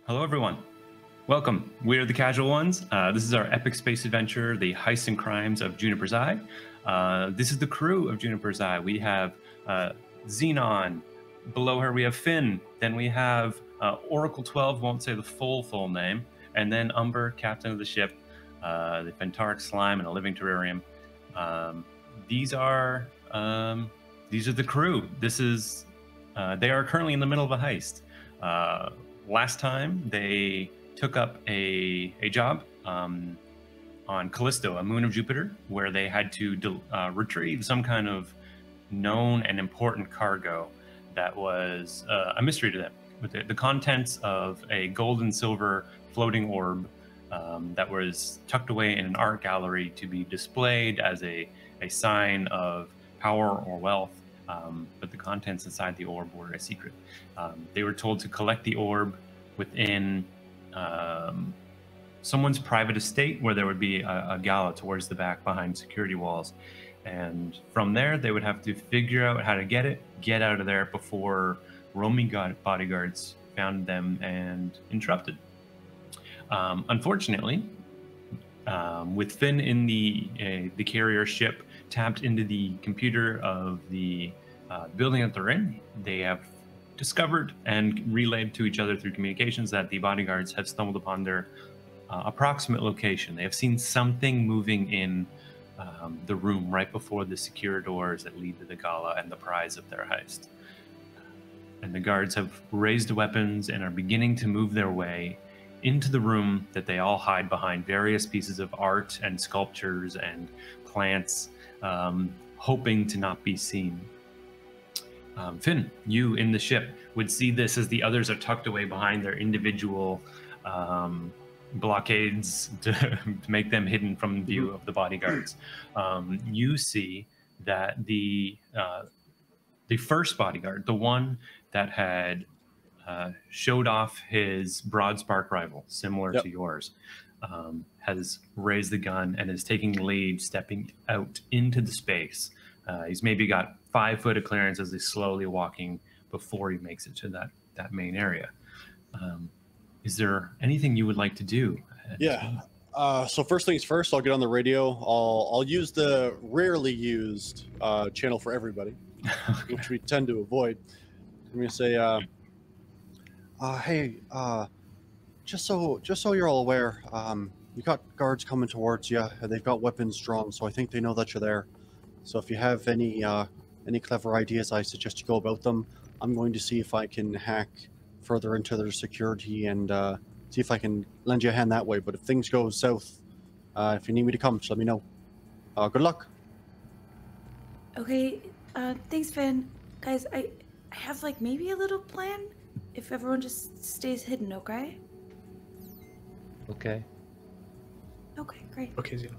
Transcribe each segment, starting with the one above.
Hello, everyone. Welcome. We're the Casual Ones. This is our epic space adventure, The Heists and Crimes of Juniper's Eye. This is the crew of Juniper's Eye. We have Xenon. Below her, we have Finn. Then we have Oracle 12, won't say the full name. And then Umber, captain of the ship, the Pentaric Slime, and a living terrarium. These are the crew. They are currently in the middle of a heist. Last time, they took up a job on Callisto, a moon of Jupiter, where they had to retrieve some kind of known and important cargo that was a mystery to them, with the contents of a gold and silver floating orb that was tucked away in an art gallery to be displayed as a sign of power or wealth. But the contents inside the orb were a secret. They were told to collect the orb within someone's private estate, where there would be a gala towards the back behind security walls. And from there, they would have to figure out how to get out of there before roaming bodyguards found them and interrupted. Unfortunately, with Finn in the carrier ship tapped into the computer of the building that they're in, they have discovered and relayed to each other through communications that the bodyguards have stumbled upon their approximate location. They have seen something moving in the room right before the secure doors that lead to the gala and the prize of their heist. And the guards have raised weapons and are beginning to move their way into the room that they all hide behind various pieces of art and sculptures and plants, hoping to not be seen. Finn, you in the ship would see this as the others are tucked away behind their individual blockades to make them hidden from view of the bodyguards. You see that the first bodyguard, the one that had showed off his broad-spark rifle, similar to yours, has raised the gun and is taking the lead, stepping out into the space. He's maybe got 5 foot of clearance as he's slowly walking before he makes it to that main area. Is there anything you would like to do? Yeah. So first things first, I'll get on the radio. I'll use the rarely used channel for everybody, which we tend to avoid. I'm gonna say, hey, just so you're all aware, you got guards coming towards you. They've got weapons drawn, so I think they know that you're there. So if you have any clever ideas, I suggest you go about them. I'm going to see if I can hack further into their security and see if I can lend you a hand that way. But if things go south, if you need me to come, just let me know. Good luck. Okay, thanks, Finn. Guys, I have like maybe a little plan if everyone just stays hidden, okay? Okay. Okay, great. Okay, Zeno.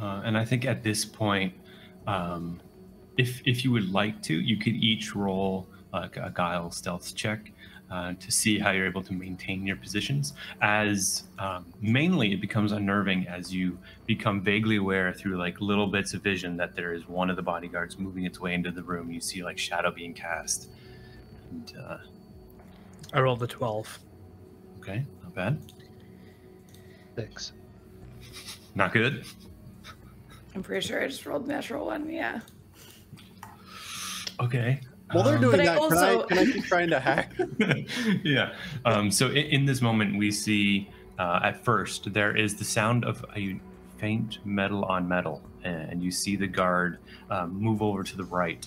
And I think at this point, if you would like to, you could each roll a guile stealth check to see how you're able to maintain your positions, as mainly it becomes unnerving as you become vaguely aware through like little bits of vision that there is one of the bodyguards moving its way into the room. You see like shadow being cast. And, I rolled a 12. okay, not bad. 6. Not good. I'm pretty sure I just rolled the natural one, yeah. Okay. While they're doing But I that, also- can I keep trying to hack? Yeah. So in this moment, we see at first there is the sound of a faint metal on metal, and you see the guard move over to the right,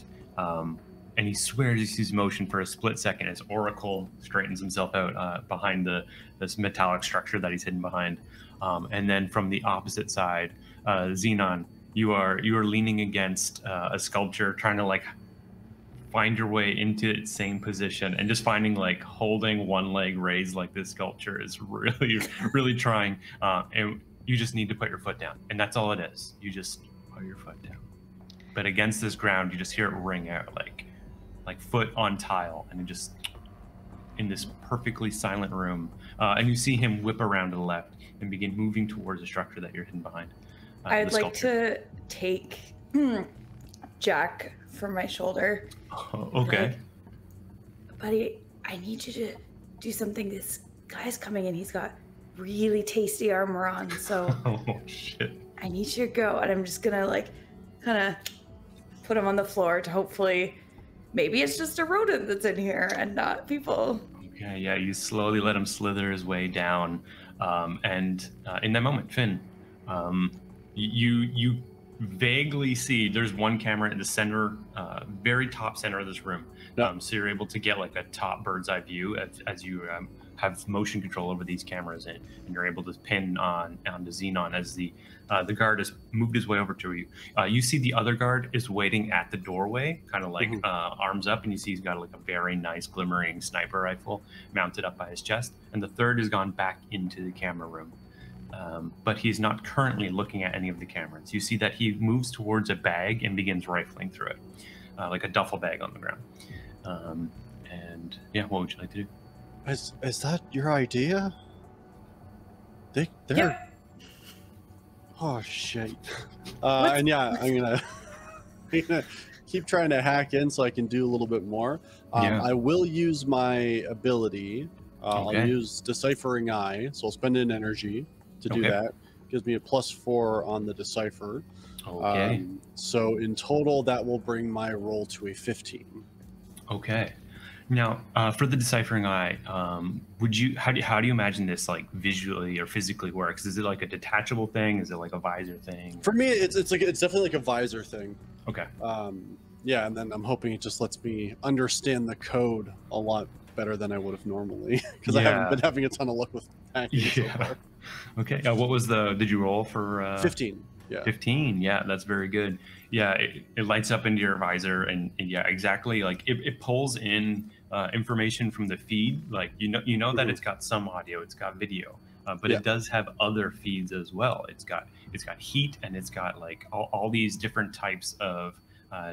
and he swears he sees motion for a split second as Oracle straightens himself out behind this metallic structure that he's hidden behind, and then from the opposite side, Xenon, you are leaning against a sculpture, trying to like find your way into its same position, and just finding like holding one leg raised like this sculpture is really trying, and you just need to put your foot down, and that's all it is. You just put your foot down, but against this ground you just hear it ring out like foot on tile, and it just in this perfectly silent room, and you see him whip around to the left and begin moving towards the structure that you're hidden behind. I'd like to take Jack from my shoulder. Okay. Like, buddy, I need you to do something this guy's coming in. He's got really tasty armor on, so Oh shit. I need you to go. And I'm just gonna like kind of put him on the floor to hopefully, maybe it's just a rodent that's in here and not people. Okay, yeah, you slowly let him slither his way down, and in that moment, Finn, you vaguely see there's one camera in the center, very top center of this room. Yeah. So you're able to get like a top bird's eye view as you have motion control over these cameras, and you're able to pin onto Xenon as the guard has moved his way over to you. You see the other guard is waiting at the doorway, kind of like arms up, and you see he's got like a very nice glimmering sniper rifle mounted up by his chest. And the third has gone back into the camera room. But he's not currently looking at any of the cameras. You see that he moves towards a bag and begins rifling through it, like a duffel bag on the ground. And yeah, what would you like to do? Is that your idea? They're... Yeah. Oh, shit. And yeah, I'm gonna keep trying to hack in so I can do a little bit more. I will use my ability. I'll use Deciphering Eye, so I'll spend an energy to do that. Gives me a +4 on the Decipher. Okay. So in total, that will bring my roll to a 15. Okay. Now, for the Deciphering Eye, how do you imagine this like visually or physically works? Is it like a detachable thing? Is it like a visor thing? For me, it's definitely like a visor thing. Okay. Yeah, and then I'm hoping it just lets me understand the code a lot better than I would have normally, because I haven't been having a ton of luck with hacking so far. Okay. What was did you roll for? 15. Yeah. 15. Yeah, that's very good. Yeah, it lights up into your visor, and yeah, exactly. Like it pulls in information from the feed. Like you know that it's got some audio, it's got video, but it does have other feeds as well. It's got heat, and it's got like all these different types of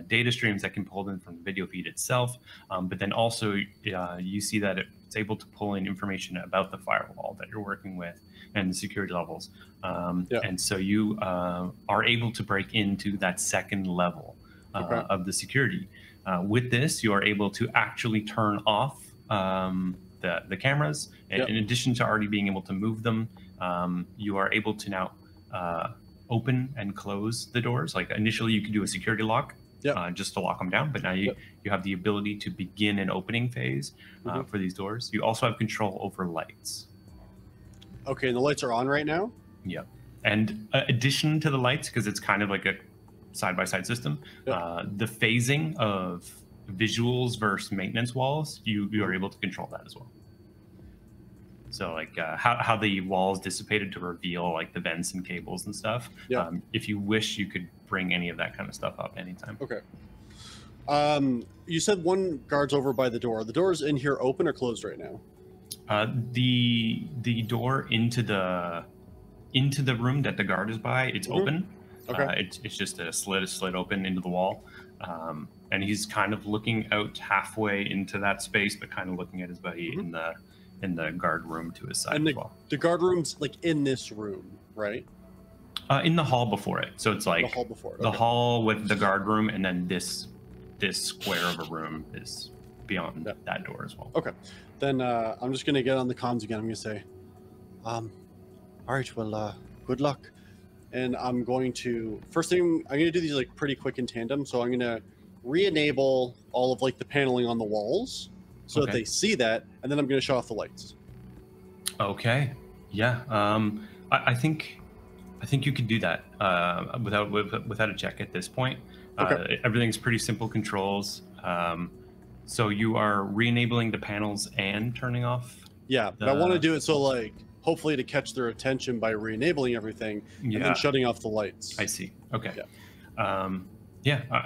data streams that can pull in from the video feed itself. But then also you see that it's able to pull in information about the firewall that you're working with and the security levels. And so you are able to break into that second level of the security. With this, you are able to actually turn off the cameras. In addition to already being able to move them, you are able to now open and close the doors. Like initially you could do a security lock just to lock them down, but now you have the ability to begin an opening phase for these doors. You also have control over lights. Okay, and the lights are on right now? Yep. And addition to the lights, because it's kind of like a side-by-side system, the phasing of visuals versus maintenance walls, you are able to control that as well. So like how the walls dissipated to reveal like the vents and cables and stuff. If you wish, you could bring any of that kind of stuff up anytime. Okay. You said one guard's over by the door. The door's in here open or closed right now? The door into the room that the guard is by, it's open. Okay. It's just a slit open into the wall. And he's kind of looking out halfway into that space, but kind of looking at his buddy in the guard room to his side and as well. The guard room's like in this room, right? In the hall before it. So it's like the hall before it. The hall with the guard room, and then this square of a room is beyond that door as well. Okay. Then I'm just gonna get on the comms again. I'm gonna say, all right, well, good luck. And I'm going to, first thing, I'm gonna do these like pretty quick in tandem. So I'm gonna re-enable all of like the paneling on the walls so that they see that, and then I'm gonna shut off the lights. Okay. Yeah. I think you could do that without a check at this point. Everything's pretty simple controls. So you are re-enabling the panels and turning off. Yeah, but I want to do it so like hopefully to catch their attention by re-enabling everything and then shutting off the lights. I see. Okay.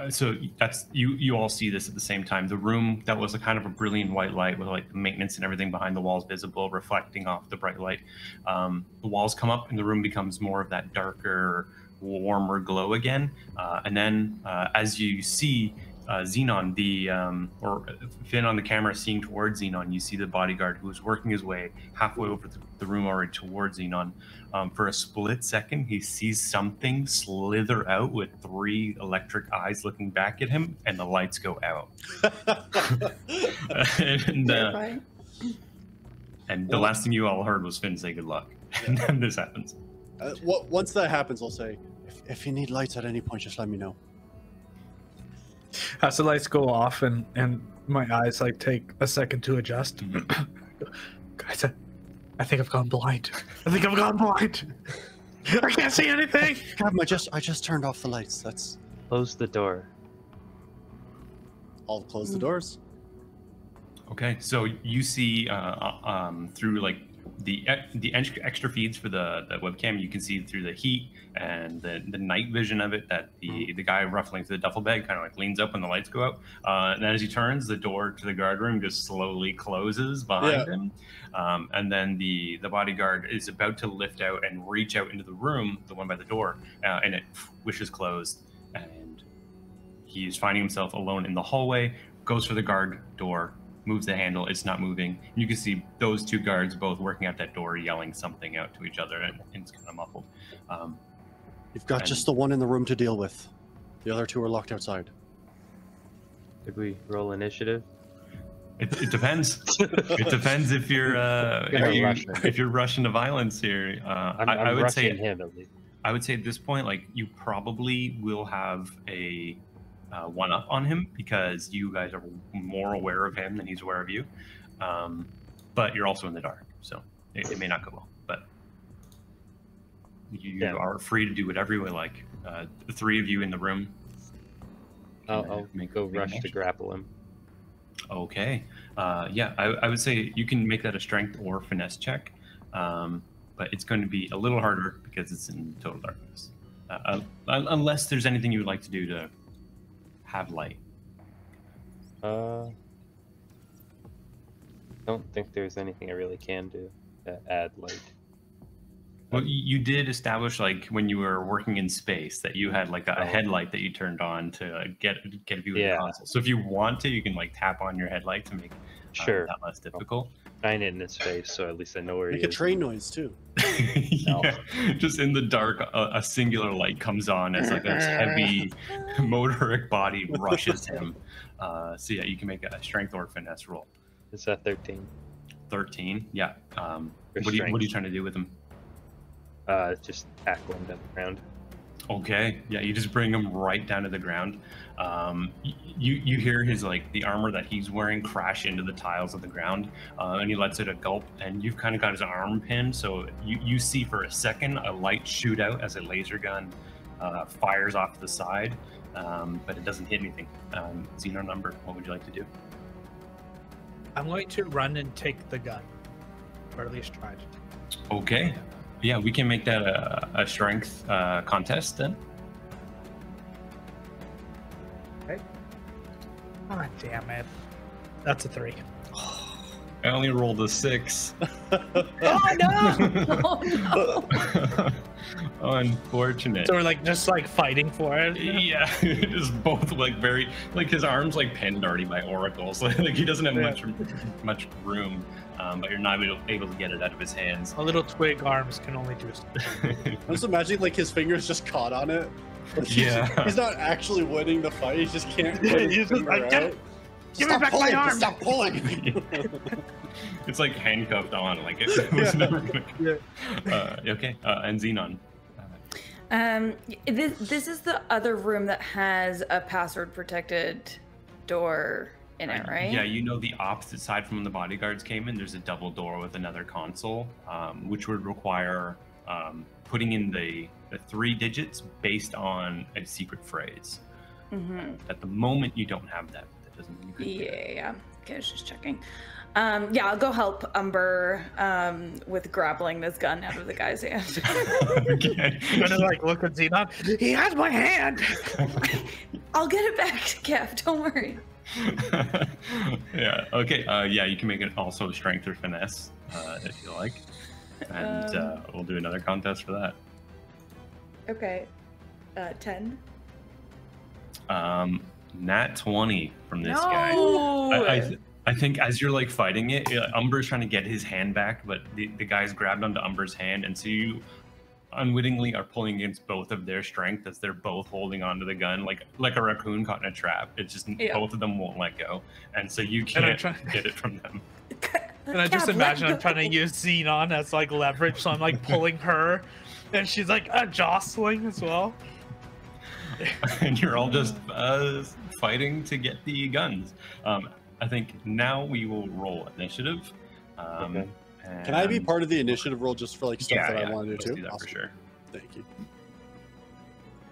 So that's you all see this at the same time. The room that was a kind of a brilliant white light with like the maintenance and everything behind the walls visible, reflecting off the bright light. The walls come up and the room becomes more of that darker, warmer glow again. And then as you see Xenon, or Finn on the camera seeing towards Xenon, you see the bodyguard who is working his way halfway over the room already towards Xenon. For a split second, he sees something slither out with 3 electric eyes looking back at him, and the lights go out. And the last thing you all heard was Finn say good luck. And then this happens. Once that happens, I'll say, if you need lights at any point, just let me know. As the lights go off and my eyes like take a second to adjust. Guys, I think I've gone blind. I can't see anything. Captain, I just turned off the lights. That's. Close the door. I'll close the doors. Okay, so you see through like the extra feeds for the webcam, you can see through the heat and the night vision of it that the guy ruffling through the duffel bag kind of like leans up when the lights go out, and then as he turns, the door to the guard room just slowly closes behind him, and then the bodyguard is about to lift out and reach out into the room, the one by the door, and it wishes closed, and he's finding himself alone in the hallway, goes for the guard door, moves the handle, it's not moving. You can see those two guards both working at that door, yelling something out to each other, and it's kind of muffled. You've got just the one in the room to deal with. The other two are locked outside. Did we roll initiative? It depends. It depends if you're if you're rushing to violence here. I would say him at least. I would say at this point, like, you probably will have a one up on him because you guys are more aware of him than he's aware of you. But you're also in the dark, so it may not go well. But you are free to do whatever you would like. The three of you in the room. I'll go rush to grapple him. Okay. Yeah, I would say you can make that a strength or finesse check. But it's going to be a little harder because it's in total darkness. Unless there's anything you would like to do to have light. Don't think there's anything I really can do to add light. Well, you did establish, like, when you were working in space, that you had like a headlight that you turned on to get a view of the console. So if you want to, you can like tap on your headlight to make that less difficult. Shine it in his face, so at least I know where he is. Make a train noise too. Yeah, just in the dark, a singular light comes on as like a heavy motoric body rushes him. So yeah, you can make a strength or finesse roll. It's a 13. 13, yeah. What are you trying to do with him? Just tackle him down the ground. Okay, yeah, you just bring him right down to the ground. You hear his, like, the armor that he's wearing crash into the tiles of the ground, and he lets it a gulp, and you've kind of got his arm pinned, so you see for a second a light shoot out as a laser gun fires off to the side, but it doesn't hit anything. Xenon number, what would you like to do? I'm going to run and take the gun, or at least try to. Okay. Yeah, we can make that a strength contest then. Okay. Oh, damn it. That's a 3. I only rolled a 6. Oh no! Oh no! Unfortunate. So we're like just like fighting for it. Yeah, just both like very like his arms like pinned already by oracles. Like he doesn't have much room, but you're not able to get it out of his hands. A little twig arms can only do. I'm just imagining like his fingers just caught on it. Like, he's not actually winning the fight. He just can't. He's just like, give me back my arm. Stop pulling. It's like handcuffed on. Like it was never gonna. Okay, and Xenon. This is the other room that has a password protected door in it, right? Yeah, you know the opposite side from when the bodyguards came in, there's a double door with another console, which would require putting in the 3 digits based on a secret phrase. Mm-hmm. At the moment, you don't have that. That doesn't mean you couldn't get it. Yeah. Okay, I was just checking. Yeah, I'll go help Umber with grappling this gun out of the guy's hand. Okay. I'm gonna like look at Xenon. He has my hand. I'll get it back, Kev. Don't worry. Yeah. Okay. Yeah, you can make it also strength or finesse if you like, and we'll do another contest for that. Okay. 10. Nat 20 from this guy. I think as you're like fighting it, Umber's trying to get his hand back, but the guy's grabbed onto Umber's hand, and so you unwittingly are pulling against both of their strength as they're both holding onto the gun like a raccoon caught in a trap. It's just both of them won't let go, and so you can't get it from them. And I just imagine I'm trying to use Xenon as like leverage, so I'm like pulling her, and she's like jostling as well. And you're all just fighting to get the guns. I think now we will roll initiative. Okay. Can I be part of the initiative roll just for like stuff Yeah, that I want to let's do too? do that for sure. Thank you.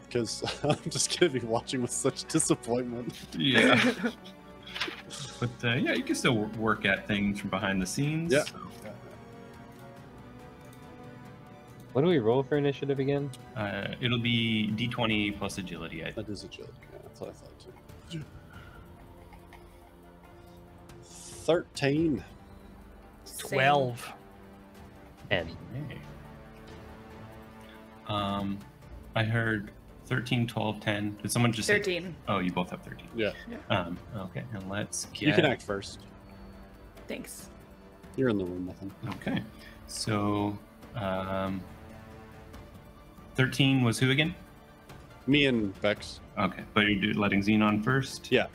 Because I'm just gonna be watching with such disappointment. Yeah. But yeah, you can still work at things from behind the scenes. Yeah. What do we roll for initiative again? It'll be D20 plus agility, I think. That is a joke. Yeah, that's what I thought too. 13. 12. 10. Okay. I heard 13, 12, 10. Did someone just 13. say? Oh, you both have 13. Yeah. Okay, and let's get... You can act first. Thanks. You're in the room with him. Okay, so 13 was who again? Me and Vex. Okay, but you're letting Xenon first? Yeah.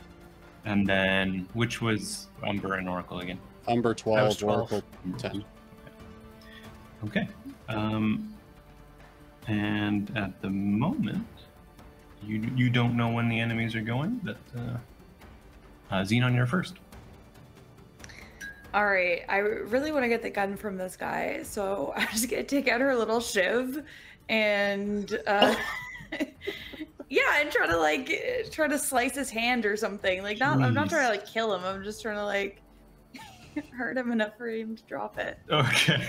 And then, which was Umber and Oracle again? Umber 12, 12. Oracle 10. Okay. And at the moment, you don't know when the enemies are going, but Xenon, you're first. All right, I really want to get the gun from this guy, so I'm just gonna take out her little shiv, and yeah, and try to slice his hand or something. Like, I'm not trying to like kill him. I'm just trying to like hurt him enough for him to drop it. Okay.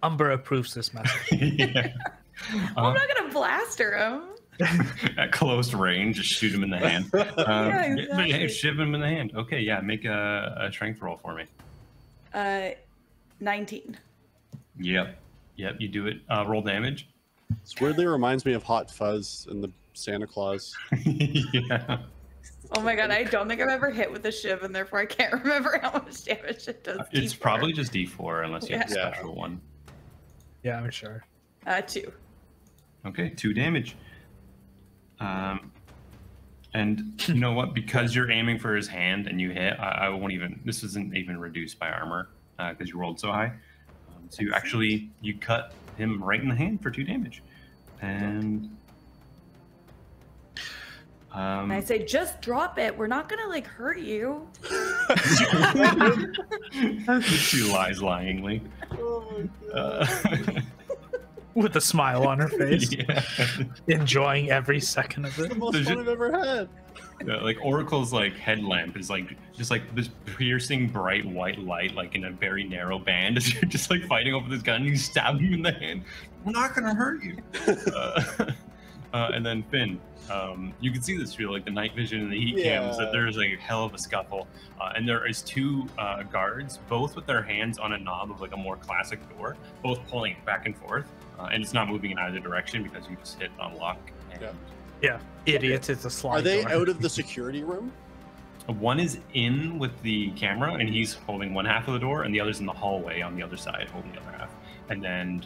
Umber approves this message. Yeah. I'm not gonna blaster him. At close range, just shoot him in the hand. Yeah, exactly. Shiv him in the hand. Okay, yeah, make a strength roll for me. 19. Yep, you do it. Roll damage. This weirdly reminds me of Hot Fuzz in the Santa Claus. Yeah. Oh my god, I don't think I've ever hit with a shiv, and therefore I can't remember how much damage it does. It's D4. probably just D4 unless you have a Yeah. special one. Yeah, I'm sure. 2. Okay, 2 damage. And you know what? Because you're aiming for his hand and you hit, I won't even. This isn't even reduced by armor because you rolled so high. So you cut him right in the hand for 2 damage. And And I say, just drop it. We're not gonna like hurt you. she lies lyingly. With a smile on her face, Yeah. enjoying every second of The it. most fun I've ever had. Yeah, like Oracle's like headlamp is like just like this piercing bright white light, like in a very narrow band. As you're just like fighting over this gun, and you stab him in the hand. We're not gonna hurt you. And then Finn, you can see this through like the night vision and the heat cams that there's like a hell of a scuffle, and there is 2 guards, both with their hands on a knob of like a more classic door, both pulling it back and forth, and it's not moving in either direction because you just hit unlock. And Yeah, idiots! It's a slide. Are they door. out of the security room? One is in with the camera, and he's holding one half of the door, and the other's in the hallway on the other side, holding the other half. And then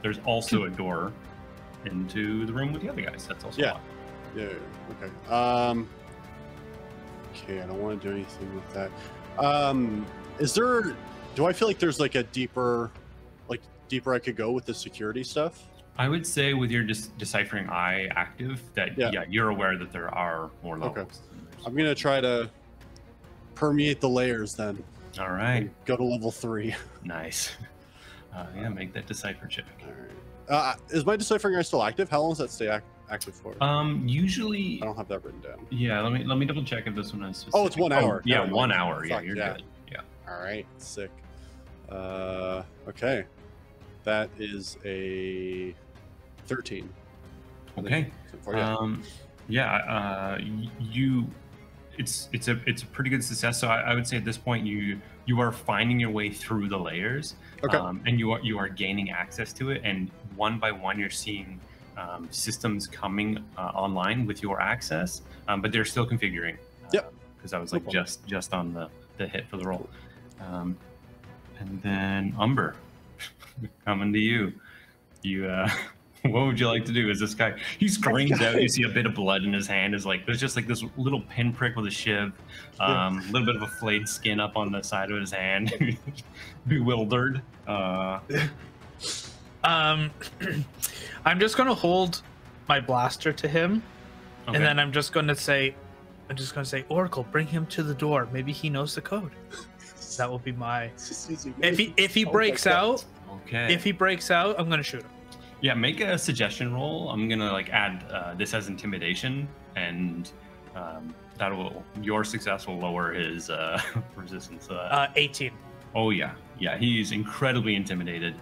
there's also a door into the room with the other guys. That's also locked. Yeah. Okay. Okay. I don't want to do anything with that. Is there? Do I feel like there's like a deeper I could go with the security stuff? I would say with your deciphering eye active, that you're aware that there are more levels. Okay. I'm gonna try to permeate the layers then. All right. And go to level 3. Nice. Yeah, make that decipher check. All right. Is my deciphering eye still active? How long does that stay active for? Usually. I don't have that written down. Yeah, let me double check if this one is specific. Oh, it's 1 hour. Yeah, Never 1 mind. hour. Yeah, Fuck, you're yeah. good. Yeah. All right. Sick. Okay. That is a 13. Okay. It's a pretty good success. So I would say at this point you are finding your way through the layers, Okay. And you are gaining access to it, and one by one you're seeing systems coming online with your access, but they're still configuring. Yep. Because I was like just on the hit for the roll, and then Umber, coming to you. You What would you like to do? Is this guy? He screams out. You see a bit of blood in his hand. Is like there's just like this little pinprick with a shiv, a little bit of a flayed skin up on the side of his hand. Bewildered. I'm just gonna hold my blaster to him, Okay. and then I'm just gonna say, Oracle, bring him to the door. Maybe he knows the code. That will be my. If he breaks out, Okay. if he breaks out, I'm gonna shoot him. Yeah, make a suggestion roll. I'm gonna like add this as intimidation, and your success will lower his resistance. 18. Oh yeah, he's incredibly intimidated,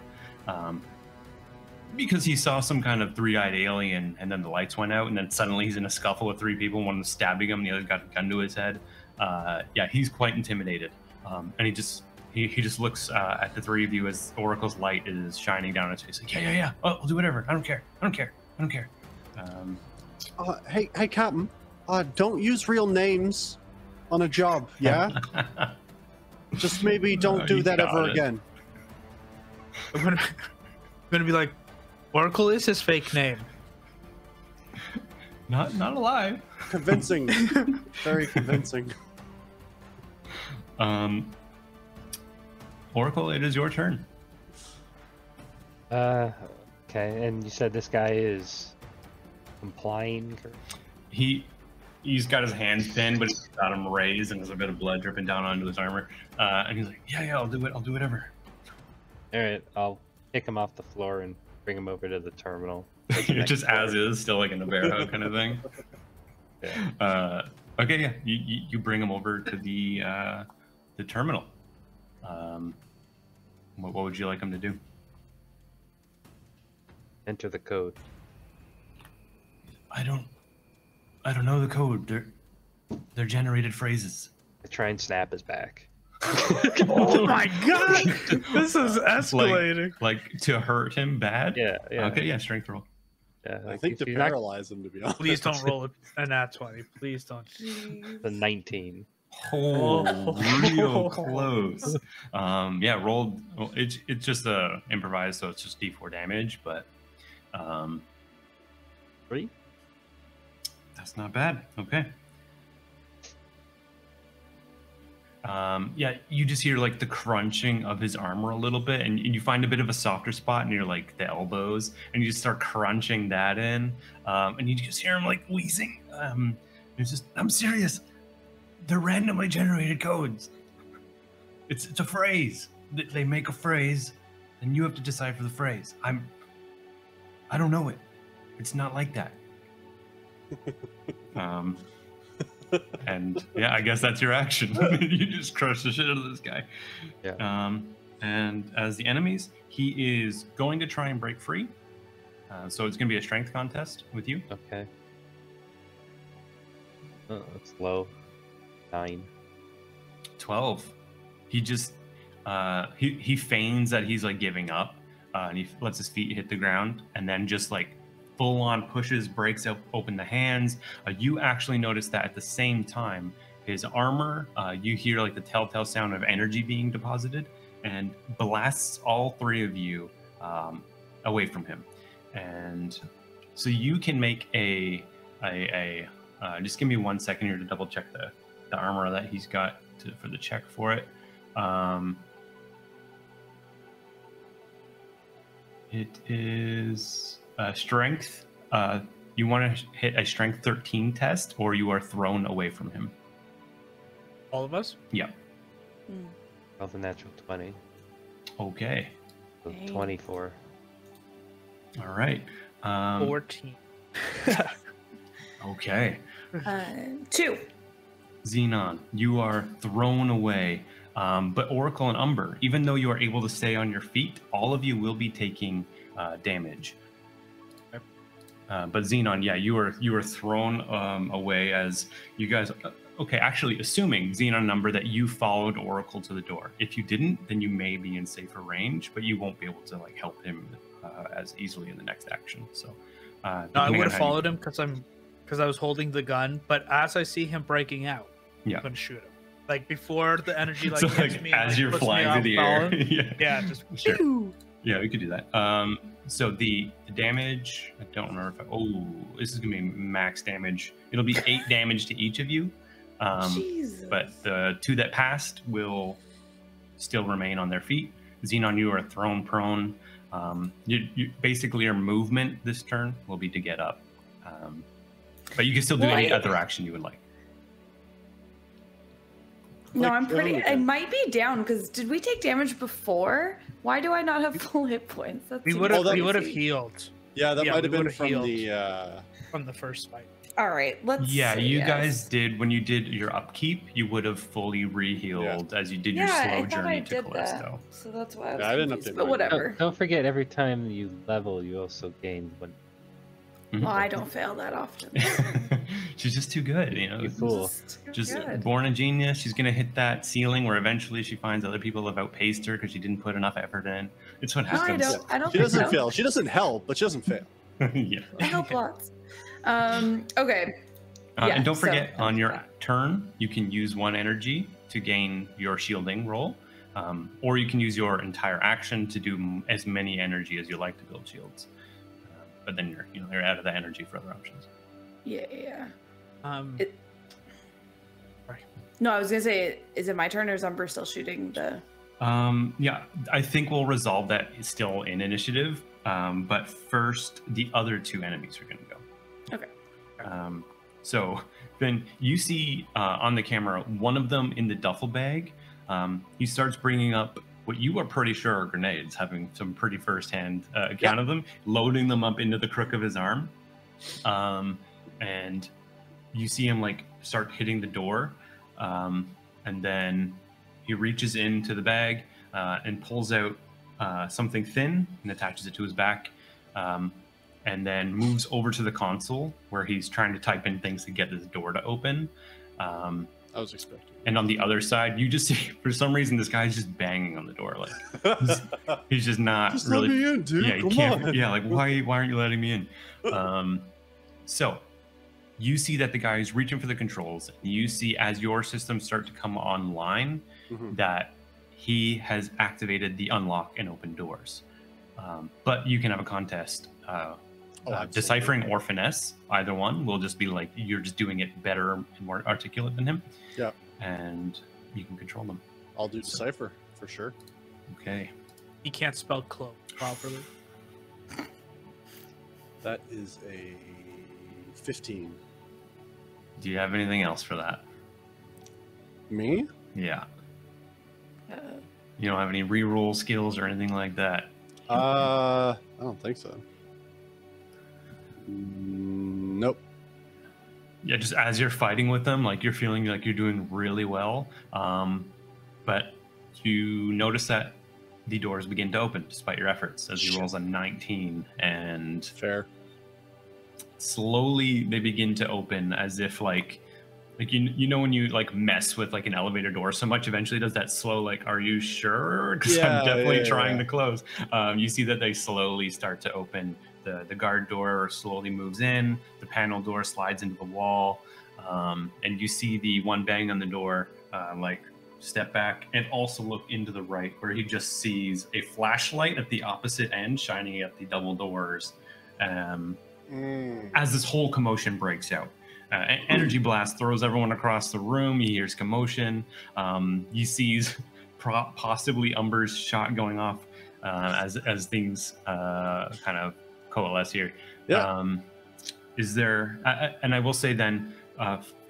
because he saw some kind of three-eyed alien, and then the lights went out, and then suddenly he's in a scuffle with three people. One was stabbing him, the other got a gun to his head. He's quite intimidated, and he just looks at the three of you as Oracle's light is shining down his face. Like, yeah. Oh, I'll do whatever. I don't care. Hey, Captain. Don't use real names on a job, yeah? Just maybe don't do that ever again. I'm gonna be like, Oracle is his fake name. Not alive. Convincing. Very convincing. Oracle, it is your turn. Okay, and you said this guy is complying? He's got his hands pinned, but he's got them raised, and there's a bit of blood dripping down onto his armor. And he's like, yeah, I'll do it. I'll do whatever. All right, I'll pick him off the floor and bring him over to the terminal. Just as is, still like in a bear hug kind of thing. Yeah. Okay, yeah, you bring him over to the terminal. What would you like him to do? Enter the code. I don't know the code. They're generated phrases. I try and snap his back. Oh my god! This is escalating. Like to hurt him bad? Yeah. Okay, yeah, strength roll. Yeah, I think to paralyze him, to be honest. Please don't roll a nat 20. Please don't. The 19. Oh, real close. Rolled. Well, it's just improvised, so it's just D4 damage, but 3? That's not bad. Okay. You just hear like the crunching of his armor a little bit, and you find a bit of a softer spot near like the elbows, and you just start crunching that in, and you just hear him like wheezing. It's just, I'm serious. They're randomly generated codes. It's a phrase. They make a phrase, and you have to decipher the phrase. I don't know it. It's not like that. And yeah, I guess that's your action. You just crush the shit out of this guy. Yeah. And as the enemies, he is going to try and break free. So it's going to be a strength contest with you. Okay. Oh, that's low. 9. 12. He just he feigns that he's like giving up, and he lets his feet hit the ground, and then just like full on pushes, breaks open the hands. You actually notice that at the same time, his armor, you hear like the telltale sound of energy being deposited, and blasts all three of you away from him. And so you can make a just give me 1 second here to double check the armor that he's got for the check for it. It is strength. You want to hit a strength 13 test, or you are thrown away from him. All of us? Yeah. Of a natural 20. Okay. So 24. All right. 14. Okay. 2. Xenon, you are thrown away. But Oracle and Umber, even though you are able to stay on your feet, all of you will be taking damage. But Xenon, yeah, you are thrown away as you guys. Okay, actually, assuming Xenon Number that you followed Oracle to the door. If you didn't, then you may be in safer range, but you won't be able to like help him as easily in the next action. So, no, I would have followed him because I was holding the gun. But as I see him breaking out, I'm gonna shoot him. Like before the energy hits me, as you're flying through the air. yeah, just sure. Yeah, we could do that. So the damage, I don't remember if this is gonna be max damage. It'll be 8 damage to each of you. Jesus. But the 2 that passed will still remain on their feet. Xenon, you are thrown prone. You basically your movement this turn will be to get up. But you can still do any other action you would like. No, I'm pretty. I might be down because did we take damage before? Why do I not have full hit points? That's We would have healed. Yeah, that might have been from from the first fight. All right, let's. Yeah, see, you guys did when you did your upkeep. You would have fully re-healed as you did your slow journey to Callisto. So that's why I was I didn't confused, update but mine. whatever. Don't forget, every time you level, you also gain one. Well, I don't fail that often. She's just too good, you know. You fool. Just born a genius. She's gonna hit that ceiling where eventually she finds other people have outpaced her because she didn't put enough effort in. It's what happens. I don't. She doesn't fail. She doesn't help, but she doesn't fail. Yeah. I help lots. Okay. And don't forget, on your turn, you can use 1 energy to gain your shielding roll, or you can use your entire action to do as many energy as you like to build shields. But then you're out of the energy for other options. Yeah. Sorry. No, I was gonna say, is it my turn or is Umber still shooting the? Yeah, I think we'll resolve that still in initiative. But first, the other 2 enemies are going to go. Okay. So then you see on the camera one of them in the duffel bag. He starts bringing up what you are pretty sure are grenades, having some pretty first-hand account of them, loading them up into the crook of his arm. And you see him like start hitting the door. And then he reaches into the bag and pulls out something thin and attaches it to his back. And then moves over to the console where he's trying to type in things to get this door to open. I was expecting. And on the other side, you just see, for some reason, this guy's just banging on the door. Like he's just not just really. Let me in, dude. Yeah, Come on. Yeah, like why aren't you letting me in? So you see that the guy is reaching for the controls. And you see as your systems start to come online that he has activated the unlock and open doors. But you can have a contest. Deciphering or finesse, either one will just be like you're just doing it better and more articulate than him. Yeah. And you can control them. I'll do decipher for sure. Okay. He can't spell cloak properly. That is a 15. Do you have anything else for that? Me? Yeah. You don't have any reroll skills or anything like that? I don't think so. Nope. Yeah, just as you're fighting with them, like you're feeling like you're doing really well. But you notice that the doors begin to open despite your efforts as he rolls a 19 and fair. Slowly they begin to open as if like you know when you like mess with like an elevator door so much, eventually does that slow like, are you sure? Because I'm definitely trying to close. You see that they slowly start to open. The guard door slowly moves in, the panel door slides into the wall, and you see the one bang on the door like step back and also look into the right where he just sees a flashlight at the opposite end shining at the double doors as this whole commotion breaks out. Energy blast throws everyone across the room. He hears commotion. He sees possibly Umber's shot going off as things kind of coalesce here. Is there and I will say then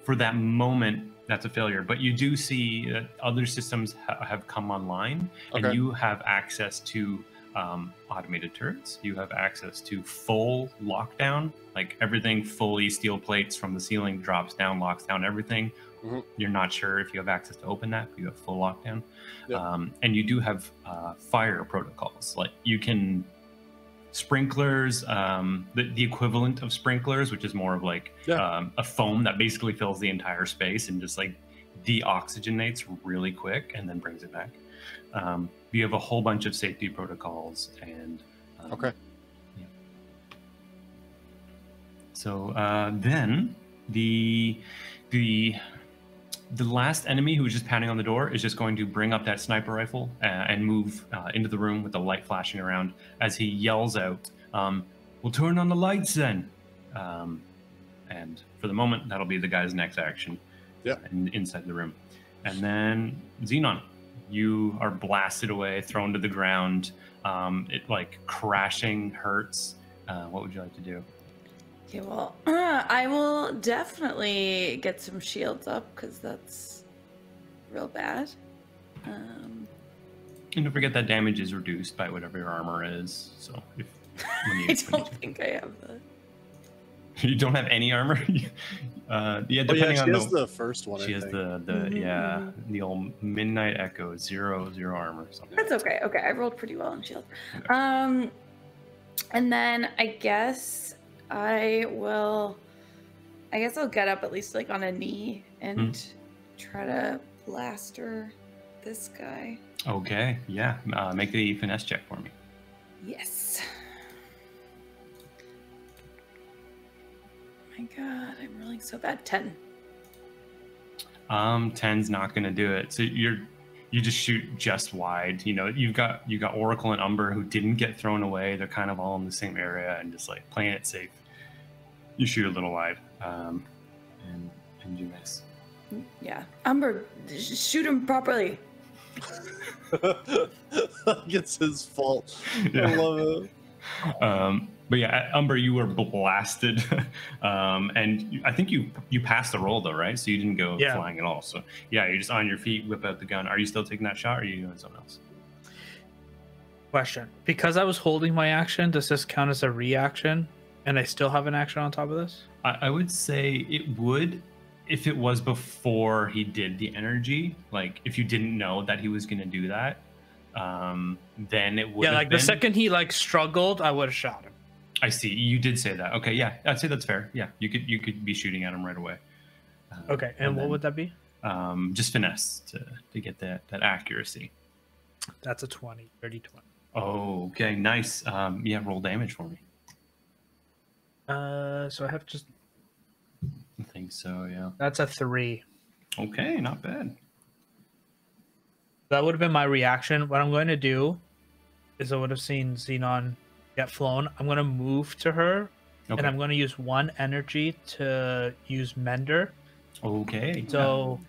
for that moment that's a failure, but you do see that other systems have come online and you have access to automated turrets. You have access to full lockdown, like everything fully steel plates from the ceiling drops down, locks down everything. You're not sure if you have access to open that, but you have full lockdown. And you do have fire protocols, like you can sprinklers, the equivalent of sprinklers, which is more of like a foam that basically fills the entire space and just like deoxygenates really quick and then brings it back. You have a whole bunch of safety protocols and so then the the last enemy who was just pounding on the door is just going to bring up that sniper rifle and move into the room with the light flashing around as he yells out, "We'll turn on the lights then." And for the moment, that'll be the guy's next action. Inside the room. And then Xenon, you are blasted away, thrown to the ground. It like crashing hurts. What would you like to do? Okay, well, I will definitely get some shields up because that's real bad. And don't forget that damage is reduced by whatever your armor is. So if I don't think I have that. You don't have any armor. Yeah, depending she on has the first one. She has the old Midnight Echo 0 armor. That's okay. Okay, I rolled pretty well on shield. And then I guess I'll get up at least like on a knee and try to blaster this guy. Okay, yeah. Make the finesse check for me. Yes. My God, I'm rolling so bad. 10. 10's not gonna do it. So you just shoot just wide. You know, you got Oracle and Umber who didn't get thrown away. They're kind of all in the same area and just like playing it safe. You shoot a little wide, and you miss. Yeah, Umber, shoot him properly. It's his fault. Yeah. I love it. But yeah, Umber, you were blasted, and I think you passed the roll though, right? So you didn't go flying at all. So yeah, you're just on your feet, whip out the gun. Are you still taking that shot, or are you doing something else? Question: because I was holding my action, does this count as a reaction, and I still have an action on top of this? I would say it would, if it was before he did the energy. Like if you didn't know that he was going to do that, then it would. Yeah, like the second he like struggled, I would have shot him. I see. You did say that. Okay, yeah, I'd say that's fair. Yeah, you could be shooting at him right away. Okay, and what would that be? Just finesse to get that accuracy. That's a 20, 30, 20. Oh, okay, nice. Yeah, roll damage for me. So I have just. I think so. Yeah. That's a 3. Okay, not bad. That would have been my reaction. What I'm going to do is I would have seen Xenon get flown. I'm going to move to her, and I'm going to use 1 energy to use Mender. Okay. So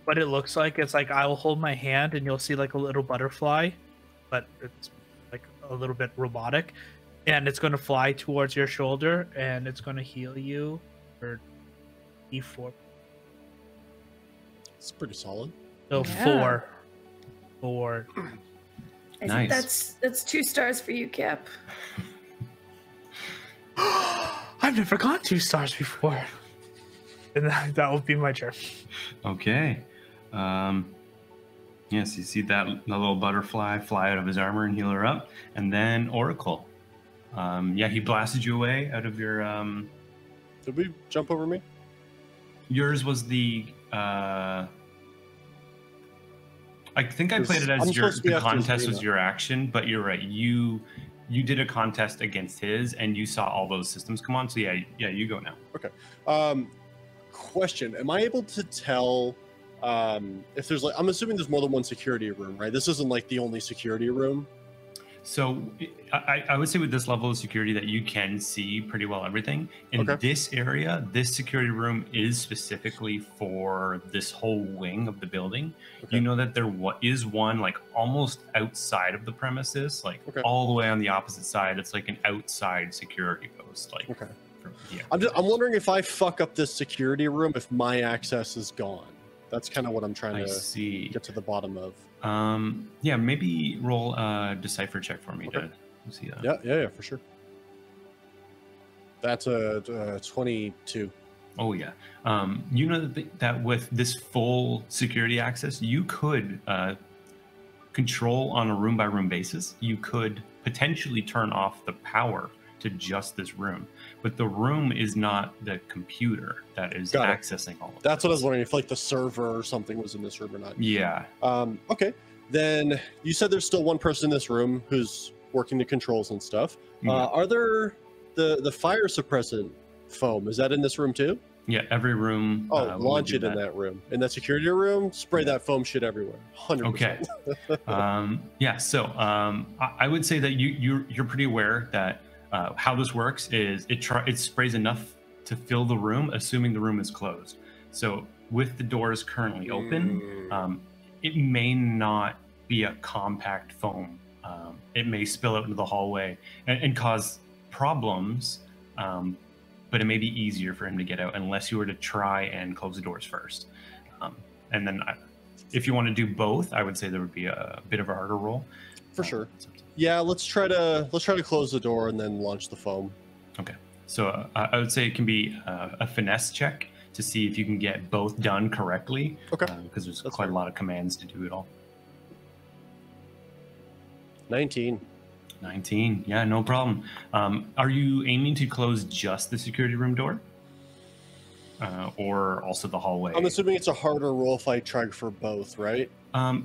what it looks like is like I will hold my hand, and you'll see like a little butterfly, but it's like a little bit robotic, and it's going to fly towards your shoulder, and it's going to heal you for E4. It's pretty solid. So Yeah. 4. I Nice. think that's 2 stars for you, Cap. I've never got 2 stars before. And that will be my turn. Okay. Yes, you see that the little butterfly fly out of his armor and heal her up, and then Oracle. Yeah, he blasted you away out of your. Did we jump over me? Yours was the. I think I played it as the contest was your action, but you're right. You did a contest against his, and you saw all those systems come on. So yeah, you go now. Okay. Question: am I able to tell if there's like? I'm assuming there's more than one security room, right? This isn't like the only security room. So I would say with this level of security that you can see pretty well everything. In this area, this security room is specifically for this whole wing of the building. You know that there is one like almost outside of the premises, like all the way on the opposite side. It's like an outside security post. Like, yeah. I'm wondering if I fuck up this security room, if my access is gone. That's kind of what I'm trying to get to the bottom of. Yeah, maybe roll a decipher check for me to see that. Yeah, for sure. That's a 22. Oh yeah. You know that with this full security access, you could control on a room by room basis. You could potentially turn off the power to just this room, but the room is not the computer that is accessing all of it. That's what I was wondering, if like the server or something was in this room or not. Yeah. Okay. Then you said there's still one person in this room who's working the controls and stuff. Are there the fire suppressant foam? Is that in this room too? Yeah, every room. Oh, would launch do it in that room. In that security room, spray that foam shit everywhere. 100%. Okay. Yeah. So I would say that you're pretty aware that how this works is it sprays enough to fill the room, assuming the room is closed. So with the doors currently open, it may not be a compact foam. It may spill out into the hallway and cause problems. But it may be easier for him to get out unless you were to try and close the doors first. And then if you want to do both, I would say there would be a bit of a harder roll. For sure. Yeah, let's try to close the door and then launch the foam. Okay. So I would say it can be a finesse check to see if you can get both done correctly. Okay. Because there's That's quite fair. a lot of commands to do it all. 19. 19. Yeah, no problem. Are you aiming to close just the security room door? Or also the hallway? I'm assuming it's a harder roll if I try for both, right?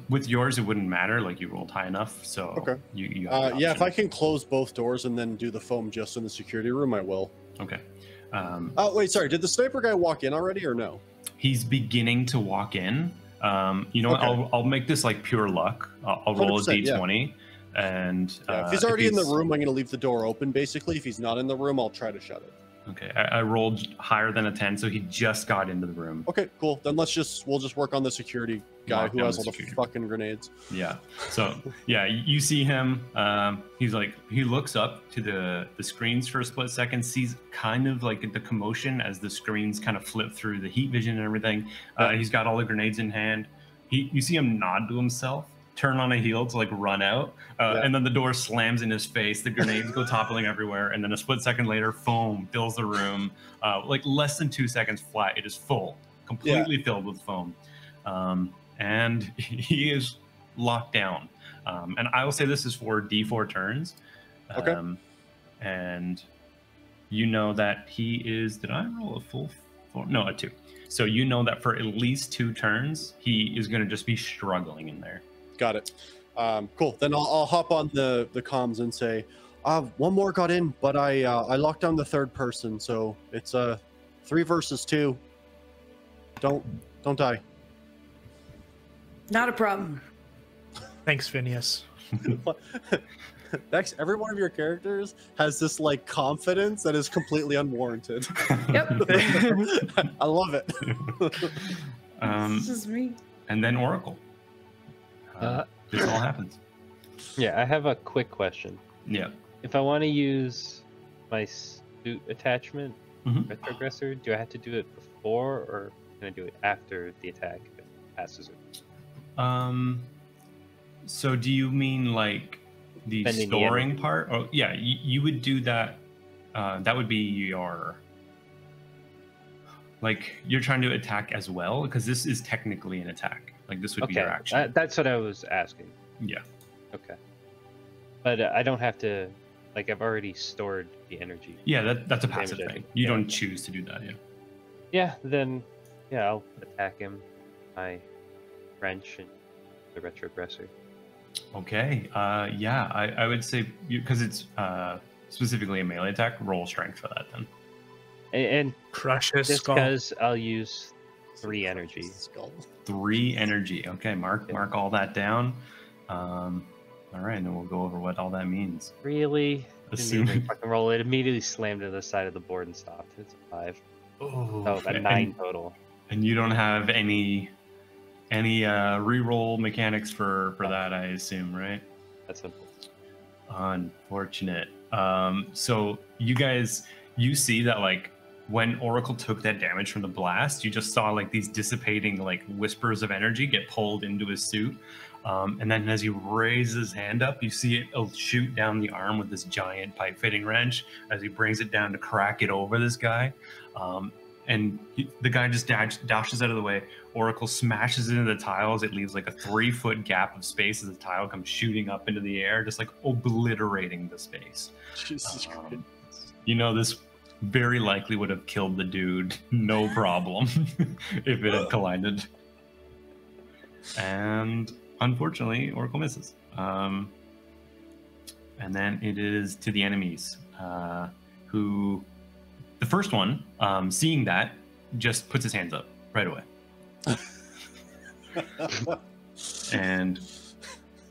With yours, it wouldn't matter. Like, you rolled high enough, so Okay. you have the Yeah, if I option. can close both doors and then do the foam just in the security room, I will. Okay. Oh, wait, sorry. Did the sniper guy walk in already or no? He's beginning to walk in. You know what? Okay. I'll make this like pure luck. I'll roll a 100%, yeah. d20, and If he's already in the room, I'm going to leave the door open, basically. If he's not in the room, I'll try to shut it. Okay, I rolled higher than a 10, so he just got into the room. Okay, cool. Then we'll just work on the security guy Lock who down has the all the security. fucking grenades. Yeah. So yeah, you see him. He's like, he looks up to the screens for a split second, sees kind of like the commotion as the screens kind of flip through the heat vision and everything. He's got all the grenades in hand. You see him nod to himself, turn on a heel to like run out, and then the door slams in his face. The grenades go toppling everywhere, and then a split second later, foam fills the room. Like less than 2 seconds flat, it is full, completely filled with foam. And he is locked down. And I will say this is for D4 turns. Okay. And you know that he is. Did I roll a full 4? No, a 2. So you know that for at least 2 turns, he is going to just be struggling in there. Got it. Cool. Then I'll hop on the comms and say, one more got in, but I locked down the third person, so it's 3 versus 2. Don't die. Not a problem. Thanks, Phineas. Dex, every one of your characters has this like confidence that is completely unwarranted. Yep. I love it. This is me. And then Oracle. This all happens. Yeah, I have a quick question. Yeah. If I want to use my suit attachment, Mhm. retrogressor, do I have to do it before or can I do it after the attack if it passes it? So do you mean like the Spending the storing energy. part? Oh, yeah, you would do that. That would be your. Like, you're trying to attack as well, because this is technically an attack. Like, this would be Okay, your action. that's what I was asking. Yeah. Okay. But I don't have to, like, I've already stored the energy. Yeah, that's a Damage passive action. thing. You Yeah, don't okay. choose to do that, yeah. Yeah, then, yeah, I'll attack him. My wrench and the retrogressor. Okay. Yeah, I would say, because it's specifically a melee attack, roll strength for that then. And Crush his just skull. because I'll use 3 energy. Skull. 3 energy. Okay, mark all that down. All right, and then we'll go over what all that means. Really? Didn't even Assuming. fucking roll it. Immediately slammed to the side of the board and stopped. It's a 5. Oh, So a 9 total. And you don't have any reroll mechanics for that, I assume, right? That's simple. Unfortunate. So you see that, like, when Oracle took that damage from the blast, you just saw like these dissipating like whispers of energy get pulled into his suit. And then as he raises his hand up, you see it shoot down the arm with this giant pipe fitting wrench as he brings it down to crack it over this guy. And the guy just dashes out of the way. Oracle smashes into the tiles. It leaves like a 3-foot gap of space as the tile comes shooting up into the air, just like obliterating the space. Jesus Christ. You know, this very likely would have killed the dude, no problem, if it had collided. And unfortunately, Oracle misses. And then it is to the enemies, who, the first one, seeing that, just puts his hands up right away. And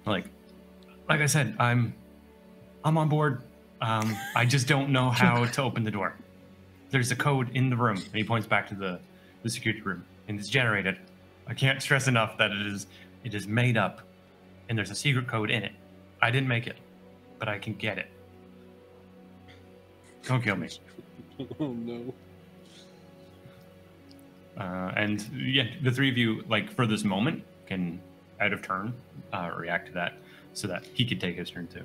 like I said, I'm on board. I just don't know how to open the door. There's a code in the room, and he points back to the security room, and it's generated. I can't stress enough that it is made up, and there's a secret code in it. I didn't make it, but I can get it. Don't kill me. Oh no. And yeah, the three of you, like for this moment, can out of turn react to that, so that he could take his turn too.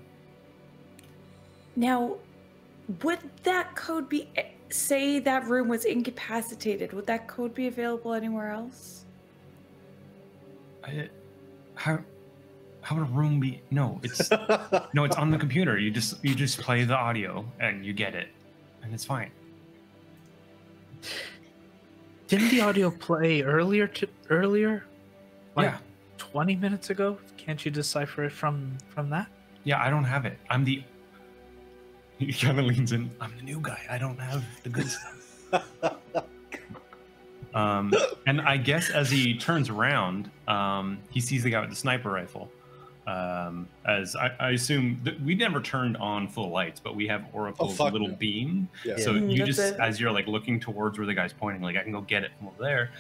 Now, would that code be, say that room was incapacitated, would that code be available anywhere else? How would a room be? No, it's no, it's on the computer. You just play the audio and you get it, and it's fine. Didn't the audio play earlier? Like Yeah. 20 minutes ago? Can't you decipher it from that? Yeah, I don't have it. He kind of leans in. I'm the new guy. I don't have the good stuff. And I guess as he turns around, he sees the guy with the sniper rifle. As I assume that we never turned on full lights, but we have Oracle's little no. beam. Yeah. So you That's just, it. as you're like looking towards where the guy's pointing, like I can go get it from over there.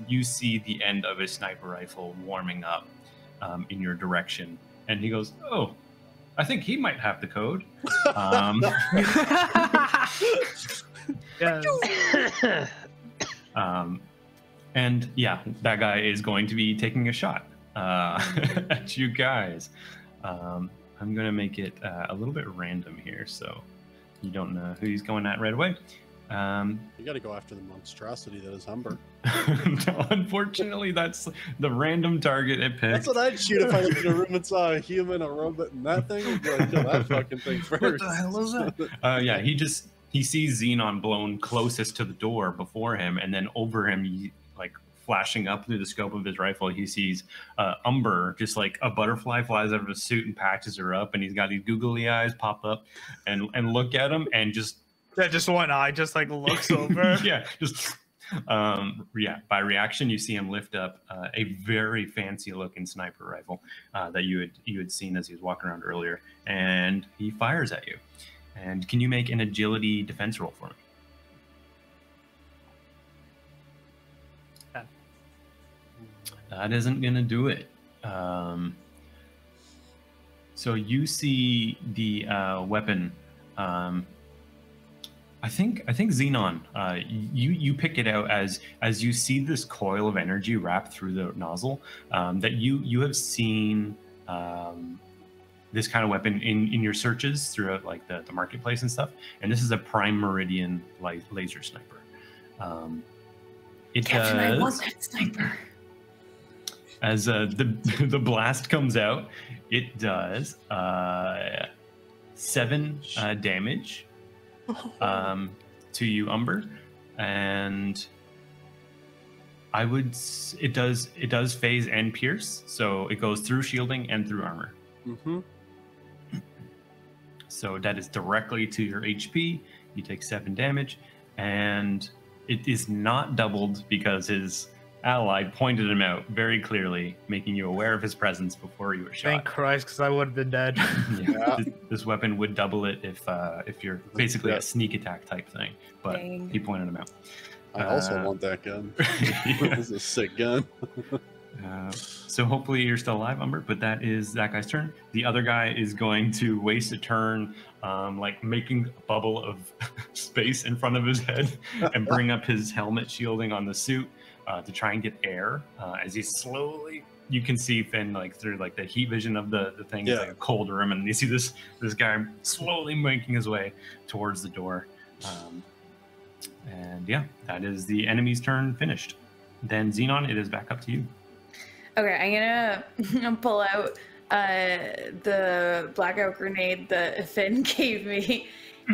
You see the end of his sniper rifle warming up in your direction, and he goes, "Oh, I think he might have the code." Yeah. And yeah, that guy is going to be taking a shot at you guys. I'm going to make it a little bit random here, so you don't know who he's going at right away. You got to go after the monstrosity that is Humber. No, unfortunately, that's the random target it picked. That's what I'd shoot if I looked in a room and saw a human, a robot, and that thing. I'd be like, kill that fucking thing first. What the hell is that? Yeah, he sees Xenon blown closest to the door before him, and then over him, like flashing up through the scope of his rifle, he sees Umber, just like a butterfly flies out of his suit and patches her up, and he's got these googly eyes pop up and look at him, and just one eye just like looks over. yeah, just by reaction, you see him lift up a very fancy looking sniper rifle that you had seen as he was walking around earlier, and he fires at you. And can you make an agility defense roll for me? Yeah. That isn't gonna do it. So you see the weapon. I think Xenon, you pick it out as you see this coil of energy wrap through the nozzle that you have seen this kind of weapon in your searches throughout like the marketplace and stuff. And this is a prime meridian laser sniper. Captain, I want that sniper. As the blast comes out, it does 7 damage to you, Umber, and it does phase and pierce, so it goes through shielding and through armor. Mm-hmm. So that is directly to your HP. You take 7 damage, and it is not doubled because his ally pointed him out very clearly, making you aware of his presence before you were shot. Thank Christ, because I would have been dead. Yeah. This weapon would double it if you're basically a sneak attack type thing, but Dang. he pointed him out. I also want that gun. This is a sick gun. So hopefully you're still alive, Umber, but that is that guy's turn. The other guy is going to waste a turn like making a bubble of space in front of his head and bring up his helmet shielding on the suit to try and get air as he slowly, you can see Finn like through like the heat vision of the thing. It's like a cold room, and you see this guy slowly making his way towards the door. And yeah, that is the enemy's turn finished. Then Xenon, it is back up to you. Okay, I'm gonna pull out the blackout grenade that Finn gave me,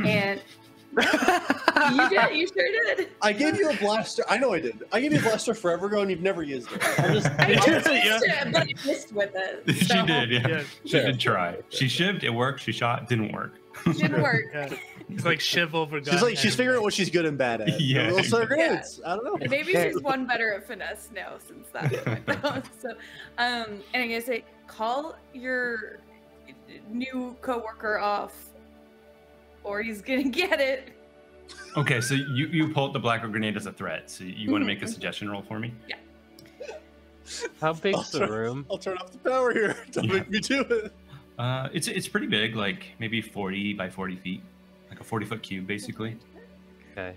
and you sure did. I gave you a blaster. I know I did. I gave you a blaster forever ago, and you've never used it. I just it, but I missed with it. She So did, yeah. She did try. She shivved, it worked. She shot, didn't work. Didn't work. Yeah. It's like shiv over gun. She's figuring out what she's good and bad at. Yeah. Little Sir Grants. I don't know. Maybe she's one better at finesse now since that point. So, and I'm gonna say, call your new coworker off, or he's gonna get it. Okay, so you pulled the black grenade as a threat. So you want to make a suggestion roll for me? Yeah. How big's the room? I'll turn off the power here. Don't make me do it. It's pretty big, like maybe 40 by 40 feet, like a 40-foot cube, basically. Okay.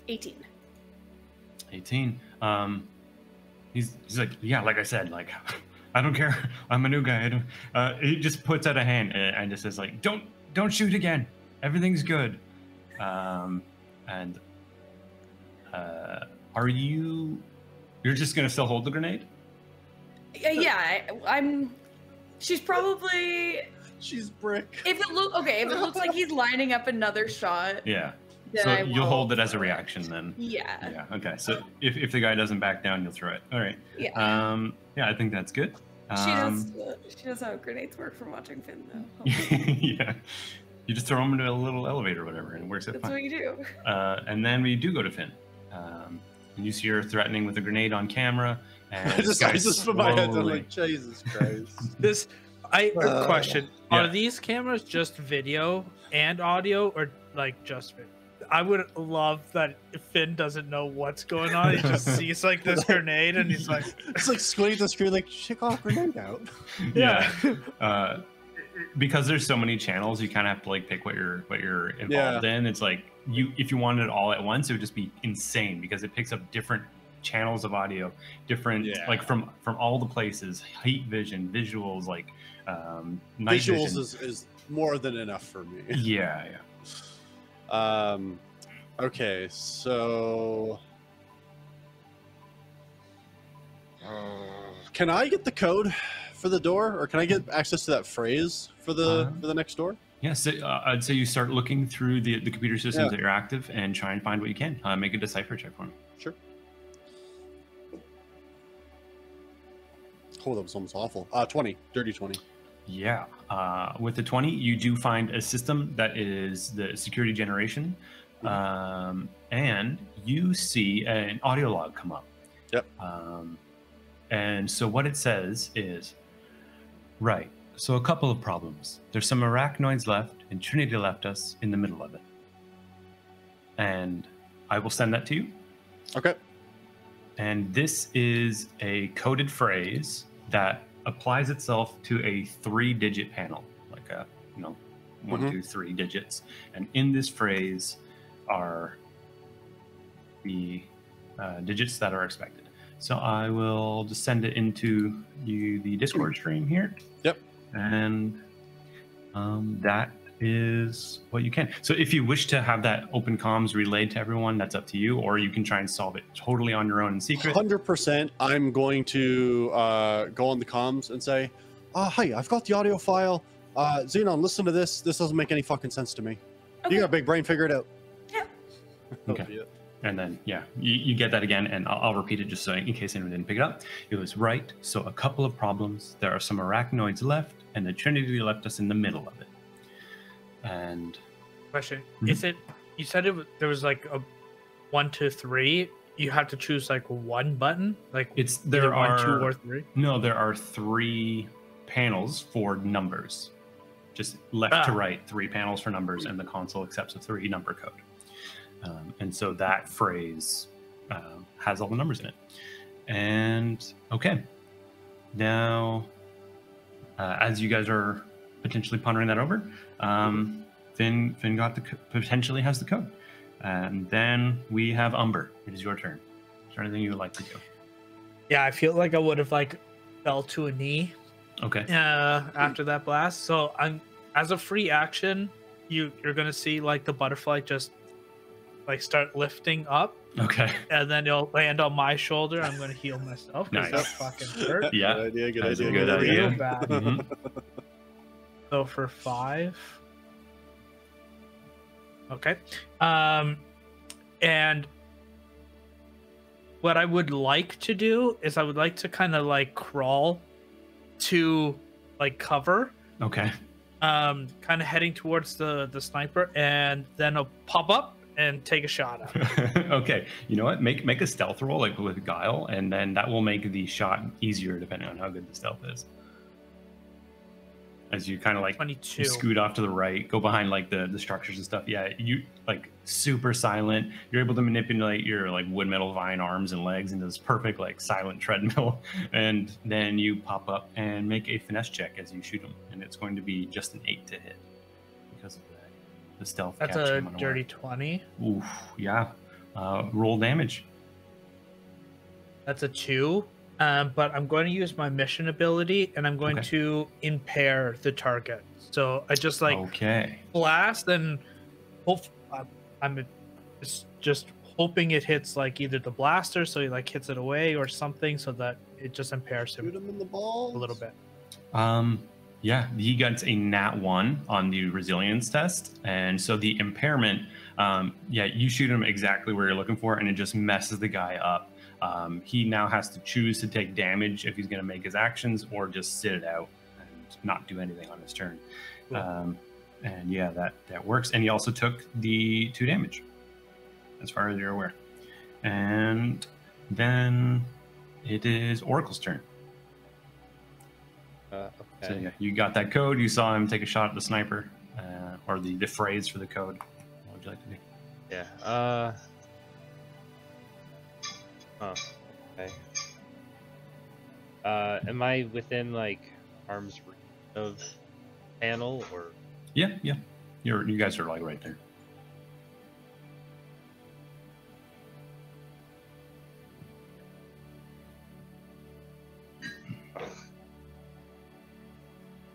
18. 18. He's like, yeah, like I said, like I don't care. I'm a new guy. I don't. He just puts out a hand and just says like, don't shoot again. Everything's good. Are you? You're just gonna still hold the grenade? Yeah, I'm. She's probably. She's brick. If it looks like he's lining up another shot. Yeah. Then So I you'll will hold it as a throw reaction then. Yeah. Yeah. Okay. So if the guy doesn't back down, you'll throw it. All right. Yeah. Yeah, I think that's good. She knows how grenades work from watching Finn though. Yeah. You just throw them into a little elevator or whatever, and it works out That's fine. what you do. And then we do go to Finn. And you see her threatening with a grenade on camera. And I just put my head down like, Jesus Christ. Question: Yeah. Are these cameras just video and audio, or like just video? I would love that if Finn doesn't know what's going on. He just sees like this grenade, and he's like, It's like squinting at the screen, like, shake off grenade out. Yeah. Because there's so many channels, you kind of have to like pick what you're involved in. It's like if you wanted it all at once, it would just be insane because it picks up different channels of audio, different like from all the places, heat vision, visuals, like night Visuals vision. is more than enough for me. Yeah. Okay, so can I get the code for the door, or can I get access to that phrase for the next door? Yeah, so I'd say you start looking through the computer systems that you're active and try and find what you can. Make a decipher check for me. Sure. Oh, that was almost awful. 20, dirty 20. Yeah. With the 20, you do find a system that is the security generation. And you see an audio log come up. Yep. And so what it says is, right, so a couple of problems. There's some arachnoids left, and Trinity left us in the middle of it. And I will send that to you. Okay. And this is a coded phrase that applies itself to a 3-digit panel, like a, 1, 2, 3 digits. And in this phrase are the digits that are expected. So I will just send it into the Discord stream here. Yep. And that is what you can. So if you wish to have that open comms relayed to everyone, that's up to you, or you can try and solve it totally on your own in secret. 100%. I'm going to go on the comms and say, hi, I've got the audio file. Xenon, listen to this. This doesn't make any fucking sense to me. Okay. You got a big brain, figure it out. Yeah. Okay. And then, you get that again, and I'll repeat it just so in case anyone didn't pick it up. It was right. So a couple of problems. There are some arachnoids left, and the Trinity left us in the middle of it. And question: Is it? You said there was like a 1, 2, 3. You have to choose like one button, like there are 1, 2, or 3. No, there are 3 panels for numbers, just left to right, 3 panels for numbers, and the console accepts a 3 number code. And so that phrase has all the numbers in it. And okay, now as you guys are potentially pondering that over, Finn potentially has the code. And then we have Umber. It is your turn. Is there anything you would like to do? Yeah, I feel like I would have like fell to a knee. Okay. After that blast. So I'm as a free action, you're gonna see like the butterfly just like start lifting up. Okay. And then it'll land on my shoulder. I'm gonna heal myself because Nice. that fucking hurt. Yeah. Good That's a idea. good idea. Real bad. Mhm. So for 5. Okay. And what I would like to do is I would like to kind of like crawl to like cover. Okay. kind of heading towards the sniper, and then I'll pop up and take a shot at him. Okay, you know what? Make a stealth roll like with guile, and then that will make the shot easier depending on how good the stealth is. As you kind of like 22. you scoot off to the right, go behind like the structures and stuff. Yeah, you like super silent. You're able to manipulate your like wood metal vine arms and legs into this perfect like silent treadmill, and then you pop up and make a finesse check as you shoot him, and it's going to be just an 8 to hit because of the stealth. That's catch a him unaware. dirty 20. Oof, yeah. Roll damage. That's a 2. But I'm going to use my mission ability, and I'm going Okay. to impair the target. So I just like Okay. blast, and hope I'm just hoping it hits like either the blaster, so he like hits it away, or something, so that it just impairs Shoot him him in the balls. a little bit. Yeah, he gets a nat 1 on the resilience test, and so the impairment, yeah, you shoot him exactly where you're looking for, and it just messes the guy up. He now has to choose to take damage if he's going to make his actions, or just sit it out and not do anything on his turn. Cool. And yeah, that works. And he also took the 2 damage, as far as you're aware. And then it is Oracle's turn. Okay. So yeah, you got that code. You saw him take a shot at the sniper, or the phrase for the code. What would you like to do? Yeah. Oh, okay. Am I within like arm's reach of panel, or? Yeah. You guys are like right there.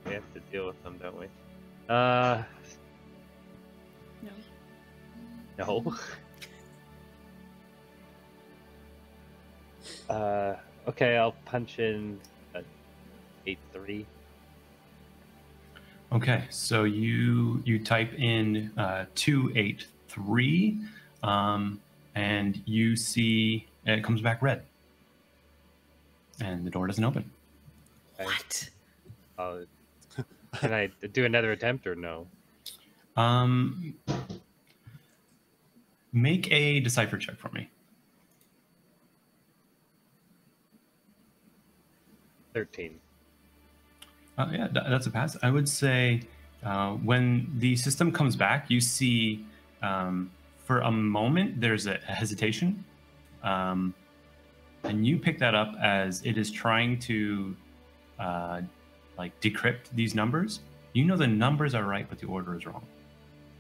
We have to deal with them, don't we? No. No. Okay, I'll punch in 8-3. Okay, so you type in 283, and you see it comes back red, and the door doesn't open. Okay. What? Can I do another attempt or no? Make a decipher check for me. 13. Yeah, that's a pass. I would say when the system comes back, you see for a moment there's a hesitation, and you pick that up as it is trying to like decrypt these numbers. You know the numbers are right, but the order is wrong.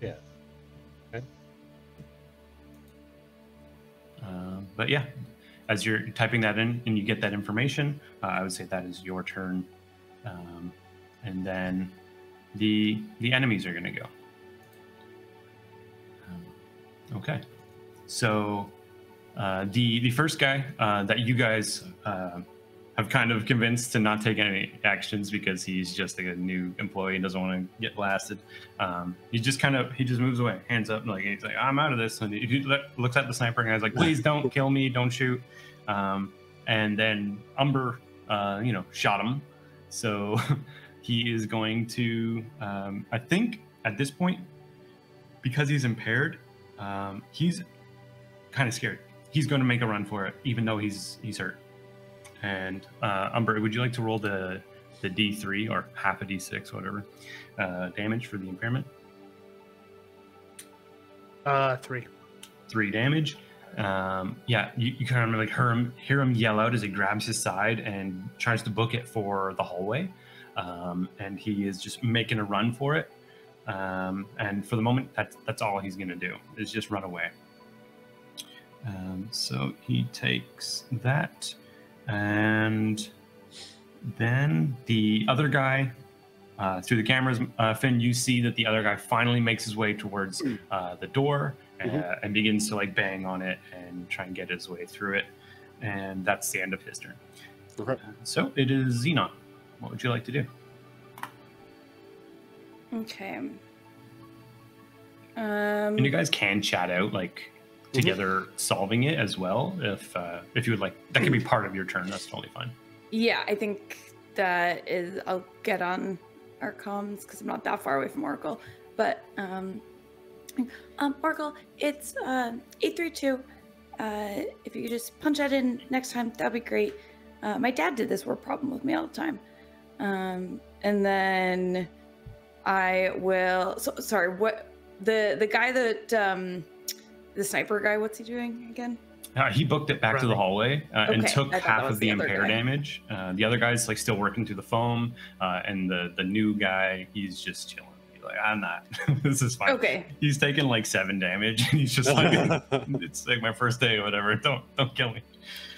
Yeah. Okay. But yeah, as you're typing that in and you get that information, I would say that is your turn. And then the enemies are going to go. Okay. So the first guy that you guys have kind of convinced to not take any actions because he's just like a new employee and doesn't want to get blasted. He just moves away, hands up, like he's like, I'm out of this. And he looks at the sniper and he's like, please don't kill me, don't shoot. And then Umber, shot him. So he is going to, I think at this point, because he's impaired, he's kind of scared. He's going to make a run for it, even though he's hurt. And Umber, would you like to roll the D3 or half a D6, whatever, damage for the impairment? 3. 3 damage. Yeah, you kind of like hear him yell out as he grabs his side and tries to book it for the hallway. And he is just making a run for it. And for the moment, that's all he's going to do is just run away. So he takes that. And then the other guy, through the cameras, Finn, you see that the other guy finally makes his way towards the door and begins to like bang on it and try and get his way through it. And that's the end of his turn. Okay. So it is Xenon. What would you like to do? Okay. And you guys can chat out like together solving it as well if you would like. That could be part of your turn. That's totally fine. Yeah, I think that is. I'll get on our comms because I'm not that far away from Oracle. But Oracle, it's 832. If you could just punch that in next time, that'd be great. My dad did this word problem with me all the time. And then I will. So, sorry, what the guy that the sniper guy? What's he doing again? He booked it back to the hallway and took I thought half that was of the the other impair guy. damage. The other guy's like still working through the foam, and the new guy, he's just chilling. He's like, I'm not. This is fine. Okay. He's taken like 7 damage, and he's just like, it's like my first day or whatever. Don't kill me.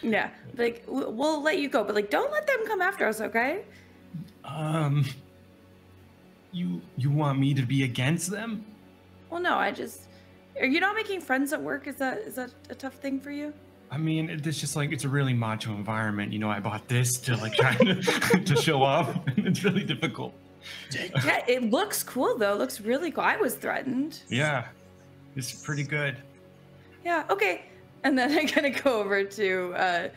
Yeah, like we'll let you go, but like don't let them come after us, okay? You want me to be against them? Well, no, are you not making friends at work? Is that a tough thing for you? I mean, it's just like, it's a really macho environment. You know, I bought this to like try to show off. It's really difficult. Yeah, it looks cool though. It looks really cool. I was threatened. Yeah, it's pretty good. Yeah, okay. And then I'm gonna go over to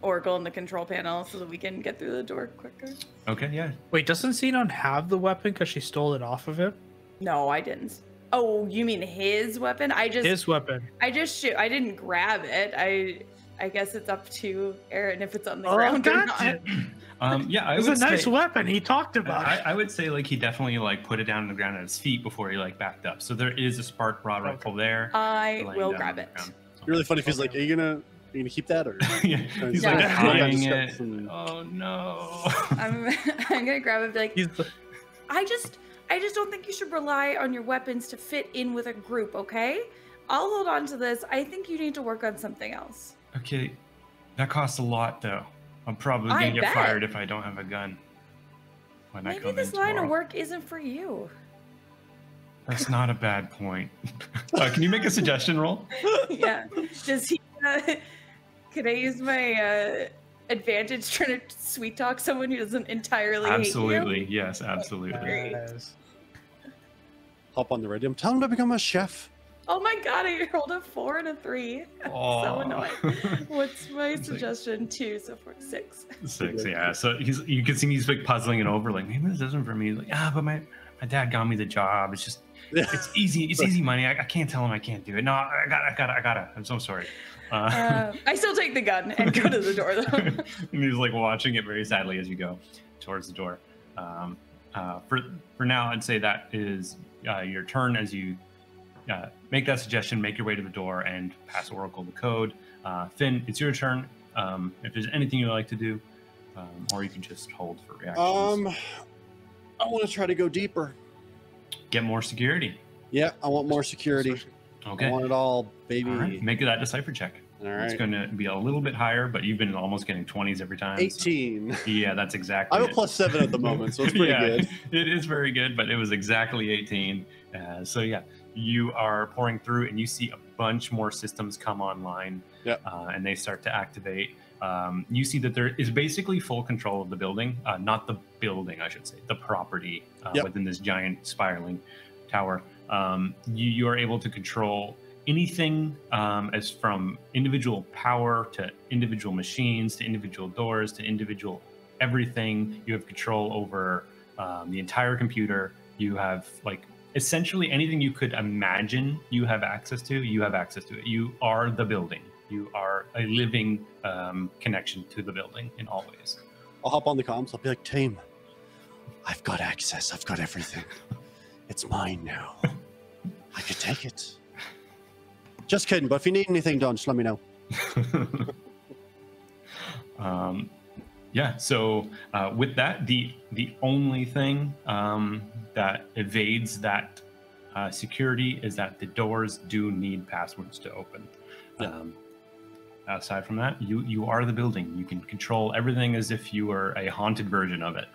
Oracle in the control panel so that we can get through the door quicker. Okay, yeah. Wait, doesn't Xenon have the weapon because she stole it off of him? No, I didn't. Oh, you mean his weapon? His weapon. I didn't grab it. I guess it's up to Aaron if it's on the Oh, ground or gotcha. not. Yeah, I It's would a nice say, weapon. He talked about it. I would say like he definitely like put it down on the ground at his feet before he like backed up. So there is a spark rod rifle there. I laying will down grab on the it. ground. You're really funny if he's like, are you gonna keep that or? Yeah, he's Yeah. like Yeah. eyeing Yeah. it. Oh no. I'm gonna grab it and be like, He's the, I just don't think you should rely on your weapons to fit in with a group, okay? I'll hold on to this. I think you need to work on something else. Okay, that costs a lot though. I'm probably I gonna get bet. fired if I don't have a gun. When I Maybe come this in line of tomorrow. work isn't for you. That's not a bad point. Can you make a suggestion roll? Yeah. Does he? Can I use my advantage trying to sweet talk someone who doesn't entirely Absolutely, hate you? yes, absolutely. Great. Yes. Hop on the radio. Tell him to become a chef. Oh my god! I rolled a 4 and a 3. So Aw. annoying. What's my It's like- suggestion? 2, so 4, 6. 6, yeah. So you can see he's like puzzling it over, like maybe this isn't for me. He's like, but my dad got me the job. It's just it's easy. It's easy money. I can't tell him I can't do it. No, I gotta. I'm so sorry. I still take the gun and go to the door though. And he's like watching it very sadly as you go towards the door. For now, I'd say that is your turn as you make that suggestion, make your way to the door, and pass Oracle the code. Finn, it's your turn. If there's anything you'd like to do, or you can just hold for reactions. I want to try to go deeper. Get more security. Yeah, I want more security. Okay. I want it all, baby. All right. Make that decipher check. All It's right. going to be a little bit higher, but you've been almost getting 20s every time. so- 18. Yeah, that's exactly. I'm a it. +7 at the moment, so it's pretty Yeah, good. It is very good, but it was exactly 18. So yeah, you are pouring through, and you see a bunch more systems come online, Yep. and they start to activate. You see that there is basically full control of the building, not the building, I should say, the property Yep. within this giant spiraling tower. You are able to control anything as from individual power to individual machines to individual doors to individual everything. You have control over the entire computer. You have like essentially anything you could imagine you have access to, you have access to it. You are the building. You are a living connection to the building in all ways. I'll hop on the comms. I'll be like, team, I've got access. I've got everything. It's mine now. I could take it. Just kidding, but if you need anything done, just let me know. Yeah, so with that, the only thing that evades that security is that the doors do need passwords to open. Aside from that, you are the building. You can control everything as if you were a haunted version of it.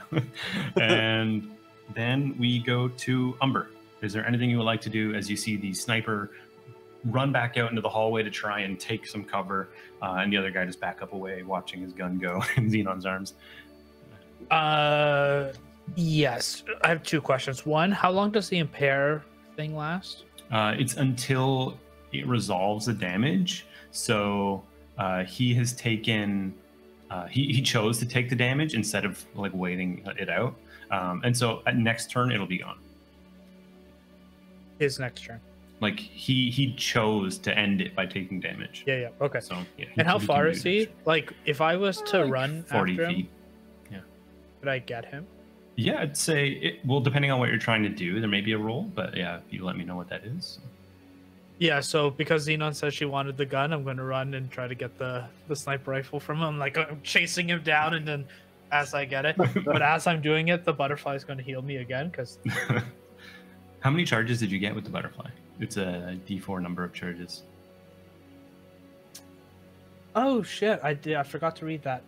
And then we go to Umber. Is there anything you would like to do as you see the sniper run back out into the hallway to try and take some cover, and the other guy just back up away, watching his gun go in Xenon's arms? Yes. I have 2 questions. One, how long does the impair thing last? It's until it resolves the damage. So he has taken he chose to take the damage instead of like waiting it out. And so at next turn, it'll be gone. His next turn. Like he chose to end it by taking damage. Yeah. Okay. So yeah. And how he far can is do he? next Like, if I was to turn. run 40 after feet. him, could I get him? Yeah, I'd say it. Well, depending on what you're trying to do, there may be a roll, but yeah, if you let me know what that is. Yeah, so because Xenon says she wanted the gun, I'm going to run and try to get the sniper rifle from him. Like, I'm chasing him down, and then as I get it, but as I'm doing it, the butterfly is going to heal me again. Because How many charges did you get with the butterfly? It's a D4 number of charges. oh shit, I forgot to read that.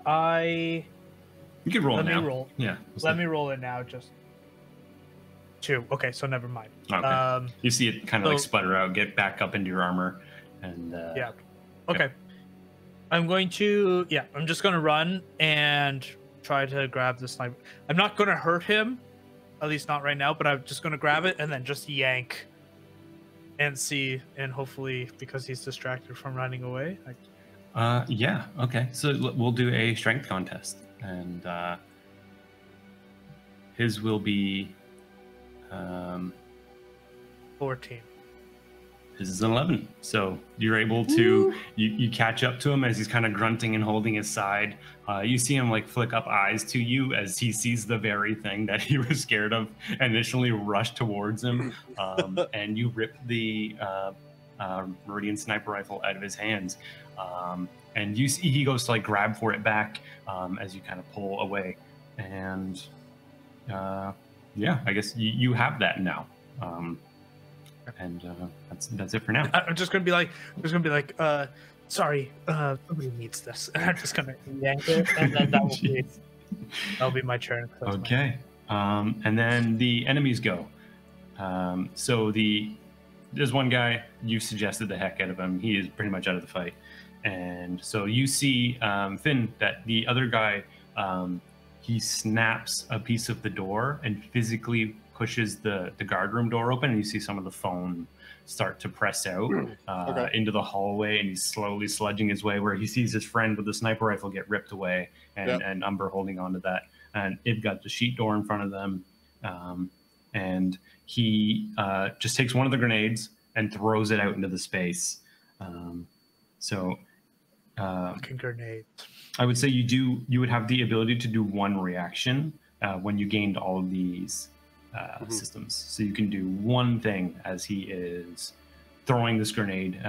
You can roll Let now. me roll. Yeah. Let me roll it now. Just 2. Okay, so never mind. Okay. You see it kind of like so- sputter out, get back up into your armor, and Yeah. Okay. I'm going to. Yeah, I'm just going to run and try to grab the sniper. I'm not going to hurt him, at least not right now. But I'm just going to grab it and then just yank, and see, and hopefully, because he's distracted from running away. yeah. Okay. So we'll do a strength contest, and his will be 14. His is an 11. So you're able to you catch up to him as he's kind of grunting and holding his side. You see him like flick up eyes to you as he sees the very thing that he was scared of, initially rush towards him, and you rip the Meridian sniper rifle out of his hands. And you see he goes to like grab for it back as you kind of pull away. And yeah, I guess you have that now. And that's it for now. I'm just gonna be like, sorry, somebody needs this, and I'm just gonna yank it, and then that'll be my turn. That's Okay. And then the enemies go. So there's one guy, you suggested the heck out of him. He is pretty much out of the fight. And so you see, Finn, that the other guy, he snaps a piece of the door and physically pushes the guardroom door open, and you see some of the foam start to press out into the hallway, and he's slowly sludging his way where he sees his friend with the sniper rifle get ripped away, and Umber holding on to that. And it got the sheet door in front of them, and he just takes one of the grenades and throws it out into the space. fucking grenade. I would say you would have the ability to do one reaction when you gained all of these systems. So you can do one thing as he is throwing this grenade,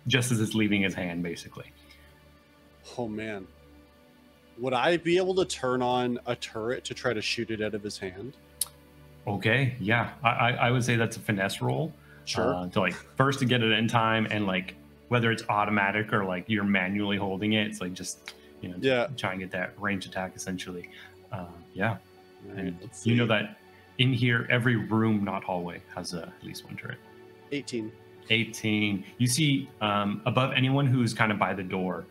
just as it's leaving his hand, basically. Oh man, would I be able to turn on a turret to try to shoot it out of his hand? Okay, yeah, I would say that's a finesse roll. Sure. To like first to get it in time, and like whether it's automatic or like you're manually holding it, it's like just try and get that range attack essentially. Yeah, and Let's you know see. that in here every room, not hallway, has at least one turret. 18. 18. You see above anyone who's kind of by the door,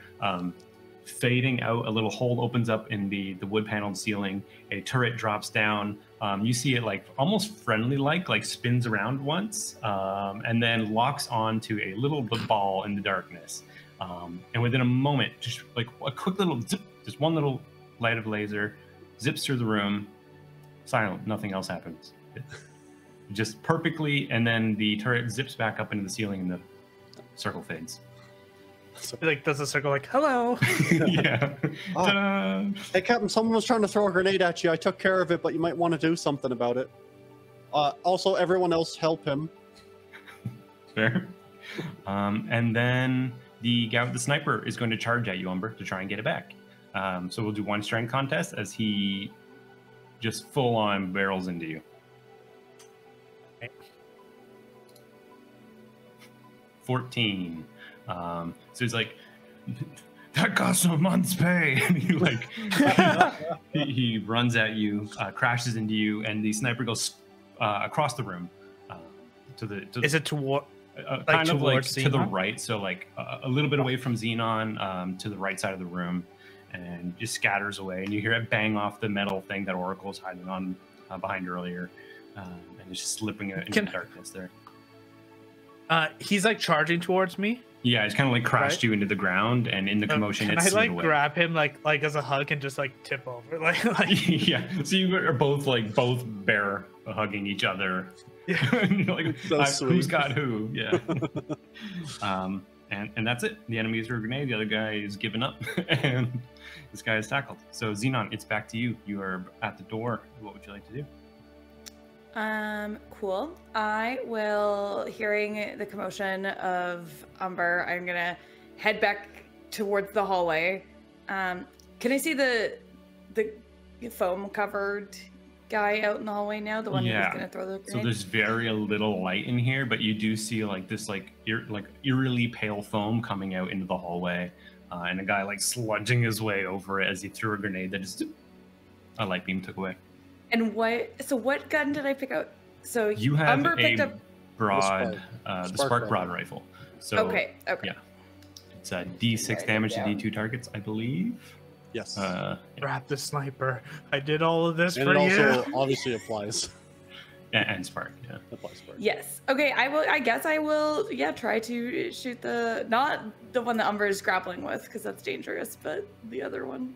fading out, a little hole opens up in the wood paneled ceiling. A turret drops down. You see it like almost friendly like spins around once, and then locks onto a little ball in the darkness. And within a moment, just like a quick little zip, just one little light of laser zips through the room. Silent, nothing else happens. Just perfectly, and then the turret zips back up into the ceiling and the circle fades. Like, does a circle like, hello? Yeah. Oh. Ta-da! Hey, Captain, someone was trying to throw a grenade at you. I took care of it, but you might want to do something about it. Also, everyone else help him. Fair. And then the guy with the sniper is going to charge at you, Umber, to try and get it back. So we'll do one strength contest as he just full on barrels into you. 14. So he's like, that costs a month's pay. And he like he runs at you, crashes into you, and the sniper goes across the room to the. Is it toward? Kind of like towards to the Xenon? right, so like a little bit away from Xenon, to the right side of the room, and just scatters away. And you hear it bang off the metal thing that Oracle's hiding on behind earlier, and it's just slipping into the darkness there. He's like charging towards me. Yeah, it's kind of like crashed Right? you into the ground, and in the commotion, Can it I slid like away. grab him like as a hug and just like tip over like Yeah, so you are both bear hugging each other. Yeah. And you're like, It's so who's sweet. got who? Yeah. And that's it. The enemy threw a grenade. The other guy is giving up, and this guy is tackled. So Xenon, it's back to you. You are at the door. What would you like to do? Cool. I will, hearing the commotion of Umber, I'm gonna head back towards the hallway. Can I see the foam covered guy out in the hallway now? The one who was gonna throw the grenade? So there's very little light in here, but you do see like this eerily pale foam coming out into the hallway, and a guy like sludging his way over it as he threw a grenade that just a light beam took away. And what gun did I pick out? So You have Umber picked a up. broad, the Spark spark broad. broad rifle. So Okay. yeah, it's a D6 Write it damage to down. D2 targets, I believe. Yes. Grab the sniper. I did all of this and for it you. also obviously applies. And spark, yeah. Applies for it. Yes. Okay. I guess I will. Yeah. Try to shoot not the one that Umber is grappling with, because that's dangerous, but the other one.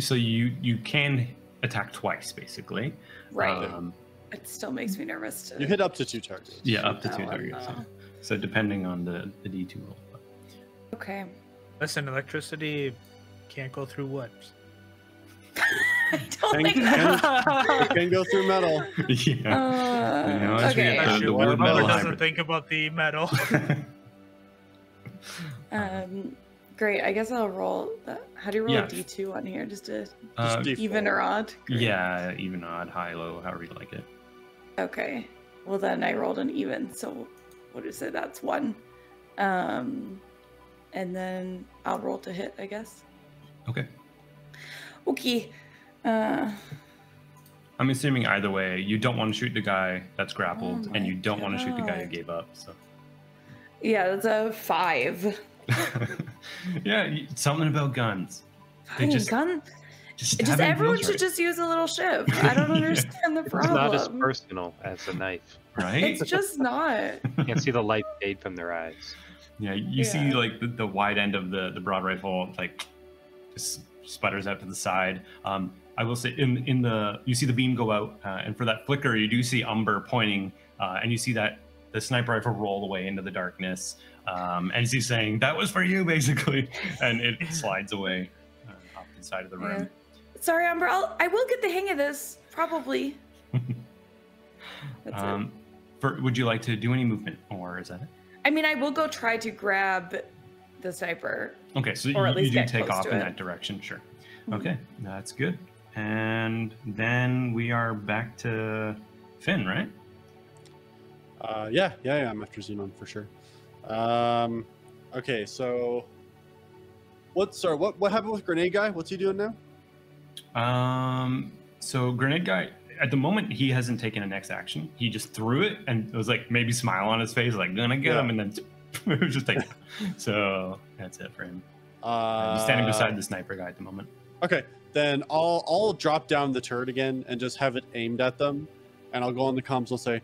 So you can attack twice, basically. Right. It still makes me nervous to. You hit up to 2 targets. Yeah, up to that 2 one, targets. though. So depending on the D2 roll. Okay. Listen, electricity can't go through wood. I don't Thank think you. that. It can go through metal. Yeah. You know, it's okay. weird, the wood Umber metal doesn't hybrid. think about the metal. Great. I guess I'll roll. How do you roll Yeah. a D2 on here? Just to Uh, Just even or odd? Great. yeah, even, odd, high, low, however you like it. Okay. Well, then I rolled an even. So what is it? That's 1. And then I'll roll to hit, I guess. Okay. Okay. I'm assuming either way, you don't want to shoot the guy that's grappled, Oh and you my don't want to shoot the guy who God. gave up. So, Yeah, that's a 5. yeah, something about guns. They Fucking just gun. just, Just stabbing everyone feels should just use a little shiv. I don't understand the It's problem. not as personal as a knife. right. It's just not. You can't see the light fade from their eyes. Yeah, you see Yeah. like the wide end of the broad rifle like just sputters out to the side. I will say in the you see the beam go out, and for that flicker you do see Umber pointing, and you see that the sniper rifle roll away into the darkness, and he's saying that was for you basically, and it slides away off the side of the room. Sorry, Umber. I will get the hang of this probably. That's it. Would you like to do any movement, or is that it? I mean, I will go try to grab the sniper. Okay, so Or at you least do get take close off to in it. that direction, sure. Mhm. Okay, that's good. And then we are back to Finn, right? Yeah, I'm after Xenon for sure. Okay, so what happened with Grenade Guy? What's he doing now? So Grenade Guy, at the moment, he hasn't taken a next action. He just threw it, and it was like maybe smile on his face, like gonna get him, and then it was just like, so that's it for him. He's standing beside the sniper guy at the moment. Okay, then I'll drop down the turret again and just have it aimed at them, and I'll go on the comms and say,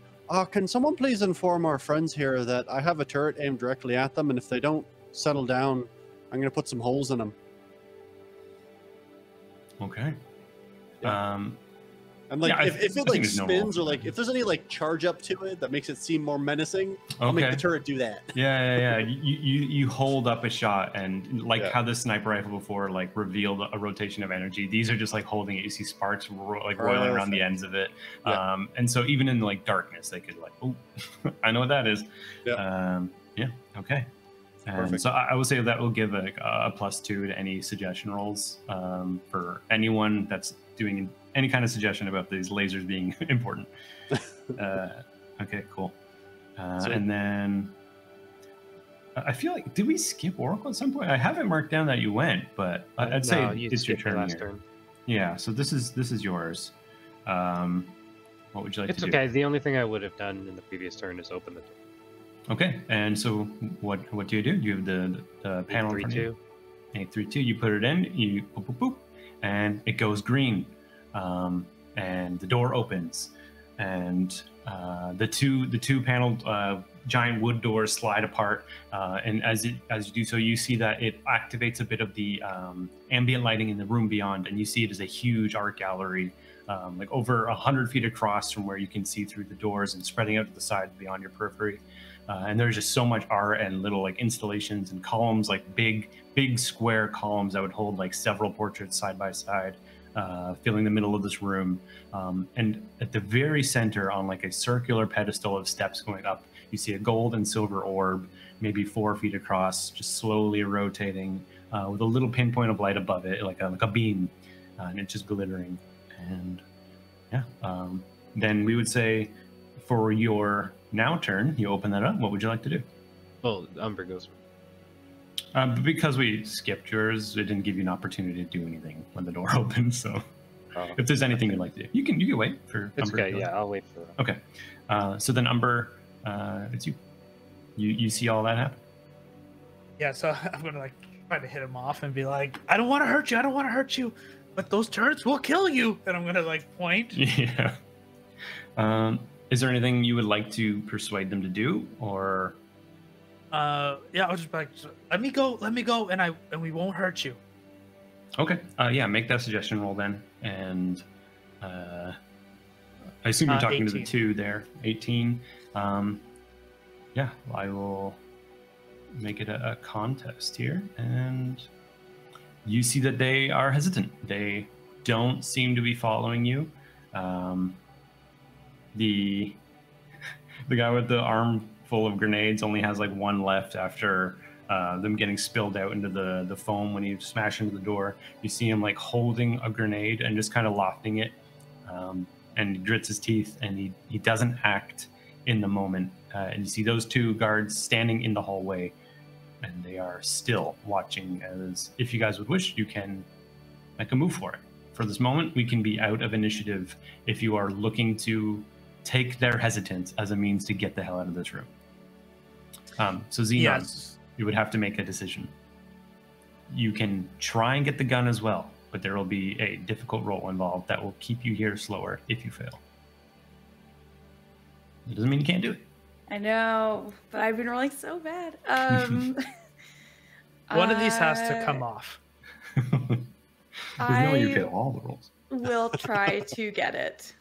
can someone please inform our friends here that I have a turret aimed directly at them, and if they don't settle down, I'm gonna put some holes in them. Okay. Yeah. And like Yeah, if I it think like there's no spins rule. or like if there's any like charge up to it that makes it seem more menacing, I'll make Okay. the turret do that. Yeah. You hold up a shot, and like Yeah. how the sniper rifle before like revealed a rotation of energy. These are just like holding it. You see sparks roiling around the ends of it. Yeah. And so even in like darkness, they could like, oh, I know what that is. Yeah. Yeah. Okay. And Perfect. so I will say that will give a +2 to any suggestion rolls for anyone that's doing any kind of suggestion about these lasers being important. Okay, cool. Sweet. And then I feel like, did we skip Oracle at some point? I haven't marked down that you went, but I'd say No, you it's your skipped the turn last here. turn. Yeah, so this is yours. What would you like It's to okay. The only thing I would have done in the previous turn is open the door. do? Okay, and so what do? You have the panel in front of you. 832. You put it in. You boop, boop, boop, and it goes green, and the door opens, and the two paneled giant wood doors slide apart, and as you do so, you see that it activates a bit of the ambient lighting in the room beyond, and you see it as a huge art gallery, like over 100 feet across from where you can see through the doors and spreading out to the side beyond your periphery. And there's just so much art and little like installations and columns, like big square columns that would hold like several portraits side by side, filling the middle of this room. And at the very center, on like a circular pedestal of steps going up, you see a gold and silver orb, maybe 4 feet across, just slowly rotating, with a little pinpoint of light above it, like a beam, and it's just glittering. And yeah, then we would say for your now turn, you open that up. What would you like to do? Well, Umber goes. Because we skipped yours, it didn't give you an opportunity to do anything when the door opened. So, if there's anything you'd like to do, you can wait for It's Umber. okay. Yeah, I'll wait for that. Okay. So then Umber, it's you. You see all that happen. Yeah, so I'm gonna like try to hit him off and be like, I don't want to hurt you. I don't want to hurt you, but those turrets will kill you. And I'm gonna like point. Yeah. Is there anything you would like to persuade them to do, or? Yeah, I'll just be like, let me go, and we won't hurt you. Okay. Yeah, make that suggestion roll then, and I assume you're talking 18. to the two there. 18. Yeah, I will make it a contest here, and you see that they are hesitant. They don't seem to be following you. The guy with the arm full of grenades only has like one left after them getting spilled out into the foam when you smash into the door. You see him like holding a grenade and just kind of lofting it, and he grits his teeth, and he doesn't act in the moment. And you see those two guards standing in the hallway, and they are still watching. As if you guys would wish, you can make a move for it. For this moment, we can be out of initiative if you are looking to take their hesitance as a means to get the hell out of this room. So Xenon, Yes. you would have to make a decision. You can try and get the gun as well, but there will be a difficult roll involved that will keep you here slower if you fail. It doesn't mean you can't do it. I know, but I've been rolling so bad. One of these has to come off. There's no way you fail all the rolls. Will try to get it.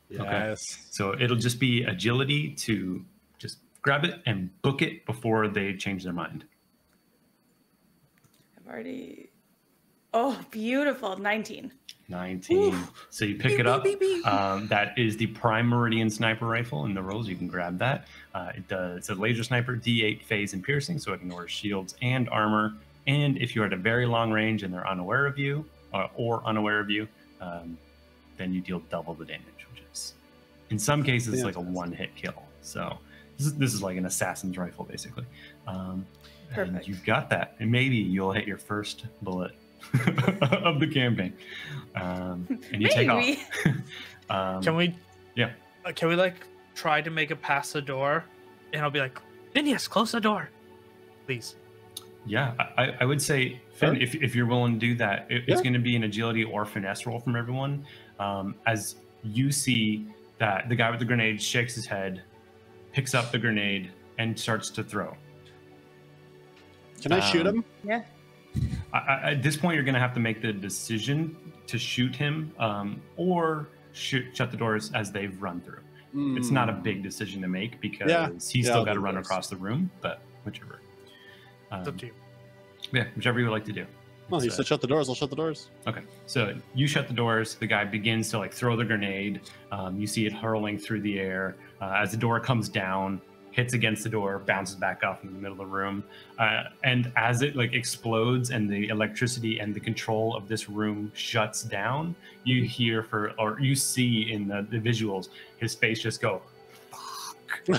Yes. So it'll just be agility to just grab it and book it before they change their mind. I've already. Oh, beautiful. 19. 19. Ooh. So you pick it up. That is the Prime Meridian sniper rifle in the rolls. You can grab that. It's a laser sniper, D8 phase and piercing, so it ignores shields and armor. And if you're at a very long range and they're unaware of you, or unaware of you, then you deal double the damage, which is, in some cases, it's like a one-hit kill. So this is like an assassin's rifle, basically. And Perfect. you've got that. And maybe you'll hit your first bullet of the campaign. And you take off. Can we? Yeah. Can we like try to make it past the door? And I'll be like, Phineas, close the door, please. Yeah, I would say, Finn, if you're willing to do that, it's going to be an agility or finesse roll from everyone. As you see that the guy with the grenade shakes his head, picks up the grenade, and starts to throw. Can I shoot him? Yeah. At this point, you're going to have to make the decision to shoot him, or shut the doors as they've run through. It's not a big decision to make because he's still got to run across the room, but whichever. It's up to you. Yeah, whichever you would like to do. Well, you said shut the doors. I'll shut the doors. Okay, so you shut the doors. The guy begins to like throw the grenade. You see it hurling through the air as the door comes down, hits against the door, bounces back off into the middle of the room, and as it like explodes and the electricity and the control of this room shuts down, you hear or you see in the visuals his face just go. Fuck.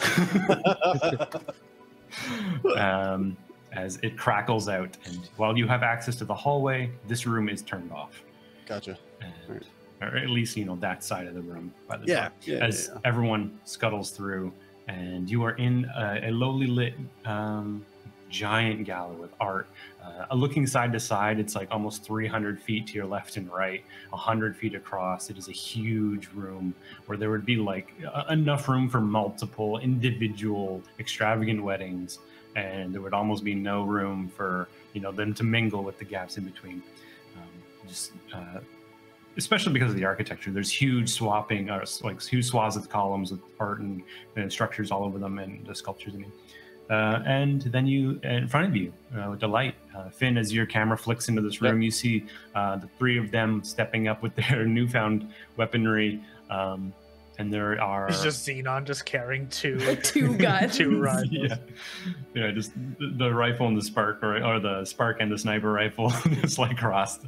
As it crackles out, and while you have access to the hallway, this room is turned off. Gotcha. And, or at least that side of the room by the door. As everyone scuttles through, and you are in a lowly lit giant gala with art. Looking side to side, it's like almost 300 feet to your left and right, 100 feet across. It is a huge room where there would be like enough room for multiple individual extravagant weddings, and there would almost be no room for them to mingle with the gaps in between. Especially because of the architecture, there's huge swapping, like huge swaths of columns with art and structures all over them, and the sculptures. And then in front of you, with the light, Finn, as your camera flicks into this room, you see the three of them stepping up with their newfound weaponry. And there are... It's just Xenon just carrying two guns. two rifles. Yeah, just the rifle and the spark, or the spark and the sniper rifle, just like crossed.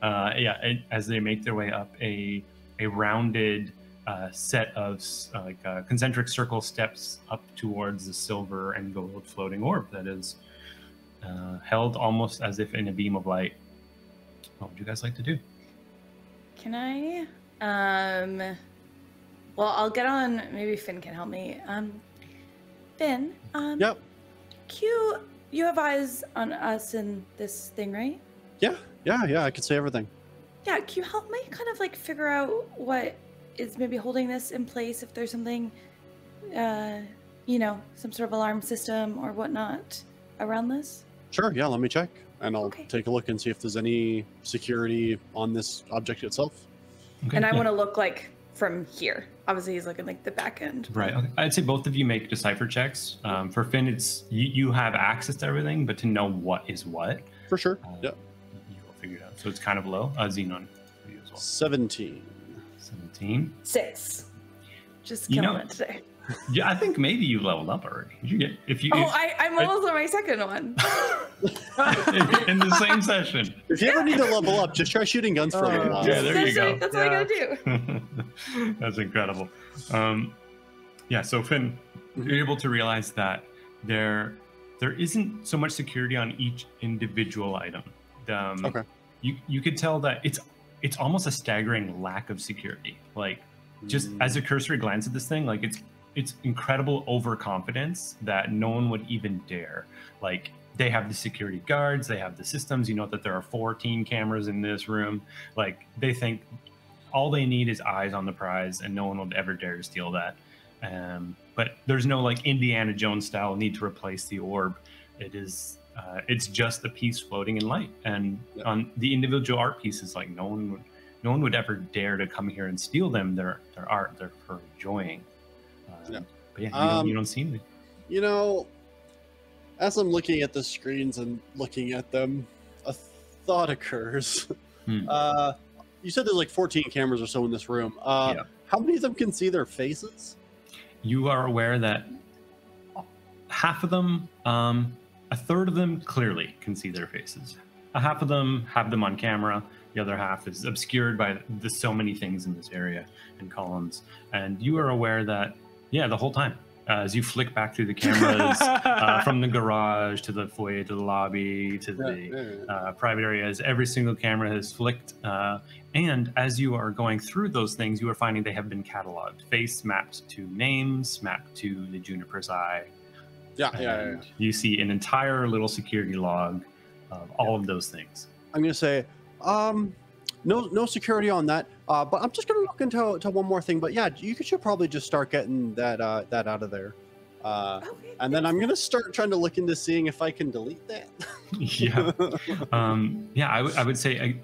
As they make their way up a rounded set of concentric circle steps up towards the silver and gold floating orb that is held almost as if in a beam of light. What would you guys like to do? Can I? Well, I'll get on. Maybe Finn can help me. Finn. Yep. Q, you have eyes on us in this thing, right? Yeah. I can say everything. Yeah. Q, help me kind of like figure out what is maybe holding this in place. If there's something, some sort of alarm system or whatnot around this. Sure. Yeah. Let me check, and I'll Okay. take a look and see if there's any security on this object itself. Okay, And I want to look like from here. Obviously, he's looking like the back end. Right. Okay. I'd say both of you make decipher checks. For Finn, it's you have access to everything, but to know what is what, For sure. Yeah. you will figure it out. So it's kind of low. Xenon for you as well. 17. 17. 6. Just You killing know- it today. Yeah, I think maybe you leveled up already. Did you get I'm almost on my second one. in the same session? If you ever need to level up, just try shooting guns for a little while. Yeah, there you go. That's all I gotta do. That's incredible. So Finn, you're able to realize that there isn't so much security on each individual item. Okay. You could tell that it's almost a staggering lack of security. Like, just as a cursory glance at this thing, like it's incredible overconfidence that no one would even dare. Like, they have the security guards, they have the systems. You know that there are 14 cameras in this room. Like, they think all they need is eyes on the prize, and no one will ever dare to steal that. But there's no like Indiana Jones style need to replace the orb. It's just a piece floating in light, and on the individual art pieces, like no one would ever dare to come here and steal them. Their art, they're for enjoying. But yeah, you don't see me. As I'm looking at the screens and looking at them, a thought occurs. You said there's like 14 cameras or so in this room. How many of them can see their faces? You are aware that half of them, a third of them clearly can see their faces. A half of them have them on camera. The other half is obscured by the so many things in this area and columns. And you are aware that, the whole time, as you flick back through the cameras, from the garage to the foyer to the lobby to the private areas, every single camera has flicked. And as you are going through those things, you are finding they have been cataloged. Face mapped to names, mapped to the Juniper's Eye. Yeah. You see an entire little security log of all of those things. I'm going to say, no security on that. But I'm just going to look into one more thing. But yeah, you should probably just start getting that out of there. Okay, and then I'm going to start trying to look into seeing if I can delete that. I would say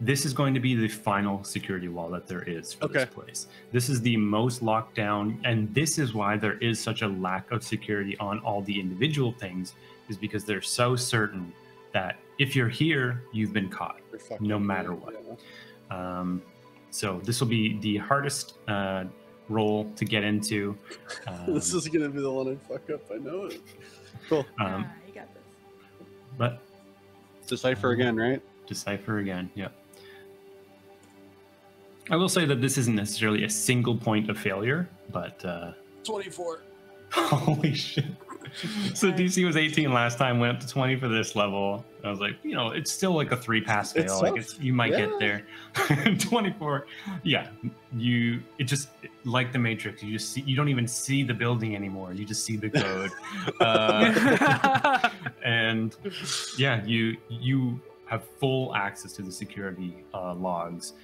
this is going to be the final security wall that there is for this place. This is the most locked down, and this is why there is such a lack of security on all the individual things, is because they're so certain that if you're here, you've been caught, no matter what. So this will be the hardest role to get into. This is going to be the one I fuck up. I know it. Cool. you got this. But Decipher again, right? Decipher again, yeah. I will say that this isn't necessarily a single point of failure, but 24. holy shit. So DC was 18 last time, went up to 20 for this level. I was like, it's still like a 3-pass fail. It's Like tough. you might Yeah. get there. 24, yeah. It just like the Matrix. You don't even see the building anymore. You just see the code. And yeah, you have full access to the security logs.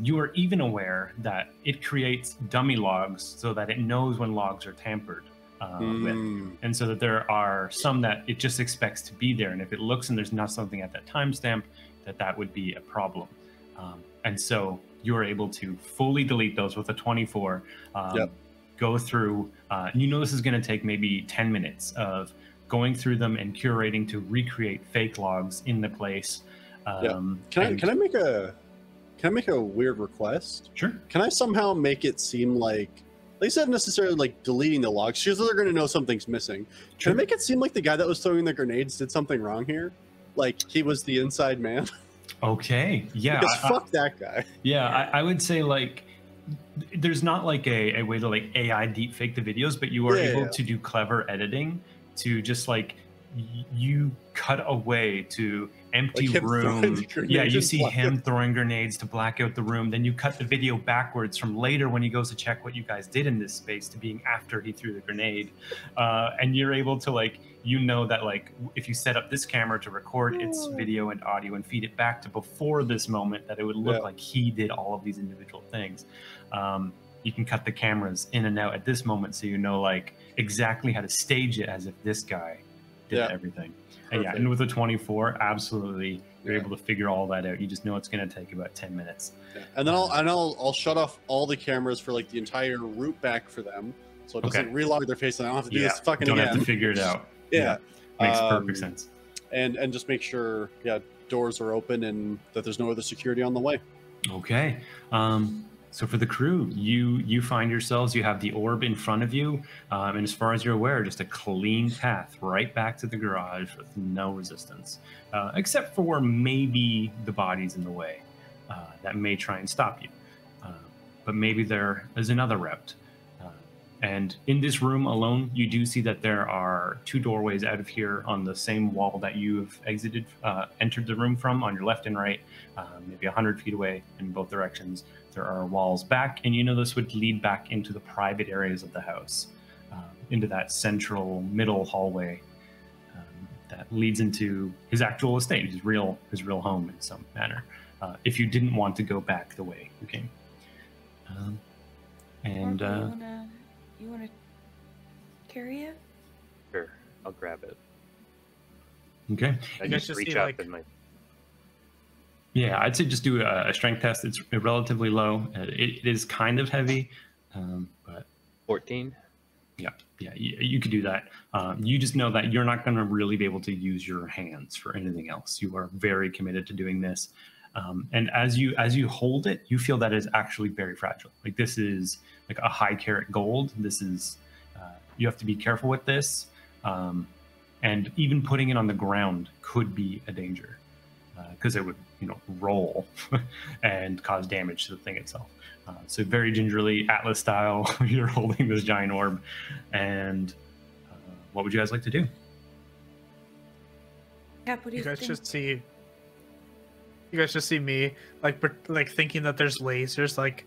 You are even aware that it creates dummy logs so that it knows when logs are tampered with. And so that there are some that it just expects to be there. And if it looks and there's not something at that timestamp, that would be a problem. And so you're able to fully delete those with a 24, go through, this is going to take maybe 10 minutes of going through them and curating to recreate fake logs in the place. Can I make a weird request? Sure. Can I somehow make it seem like instead of necessarily like deleting the logs, because they're going to know something's missing. Can I make it seem like the guy that was throwing the grenades did something wrong here? Like he was the inside man? Okay. Yeah. Because fuck that guy. Yeah, I would say like there's not like a way to like AI deep fake the videos, but you are able to do clever editing to just like you cut away to empty Like room. Yeah, you see him throwing grenades to black out the room. Then you cut the video backwards from later when he goes to check what you guys did in this space to being after he threw the grenade. And you're able to like, that like if you set up this camera to record its video and audio and feed it back to before this moment, that it would look like he did all of these individual things. You can cut the cameras in and out at this moment so like exactly how to stage it as if this guy did everything. And with a 24, absolutely, you're able to figure all that out. You just know it's going to take about 10 minutes. And then I'll shut off all the cameras for like the entire route back for them, so it doesn't relog their face, and I don't have to do this fucking don't again. have to figure it out. Makes perfect sense. And just make sure doors are open and that there's no other security on the way. Okay. So for the crew, you find yourselves, you have the orb in front of you, and as far as you're aware, just a clean path right back to the garage with no resistance, except for maybe the bodies in the way that may try and stop you. But maybe there is another route. And in this room alone, you do see that there are 2 doorways out of here on the same wall that you've entered the room from, on your left and right, maybe 100 feet away in both directions. There are walls back, and this would lead back into the private areas of the house, into that central middle hallway that leads into his actual estate, his real home in some manner, if you didn't want to go back the way you came. You want to carry it? Sure, I'll grab it. Okay. I just reach up and like. Yeah, I'd say just do a strength test. It's relatively low. It is kind of heavy, but 14. Yeah, you could do that. You just know that you're not going to really be able to use your hands for anything else. You are very committed to doing this, and as you hold it, you feel that it's actually very fragile. Like this is like a high carat gold. This is you have to be careful with this, and even putting it on the ground could be a danger because it would roll and cause damage to the thing itself. So very gingerly, Atlas style, you're holding this giant orb. And what would you guys like to do? Yeah, what do you guys think? You guys just see me like thinking that there's lasers, like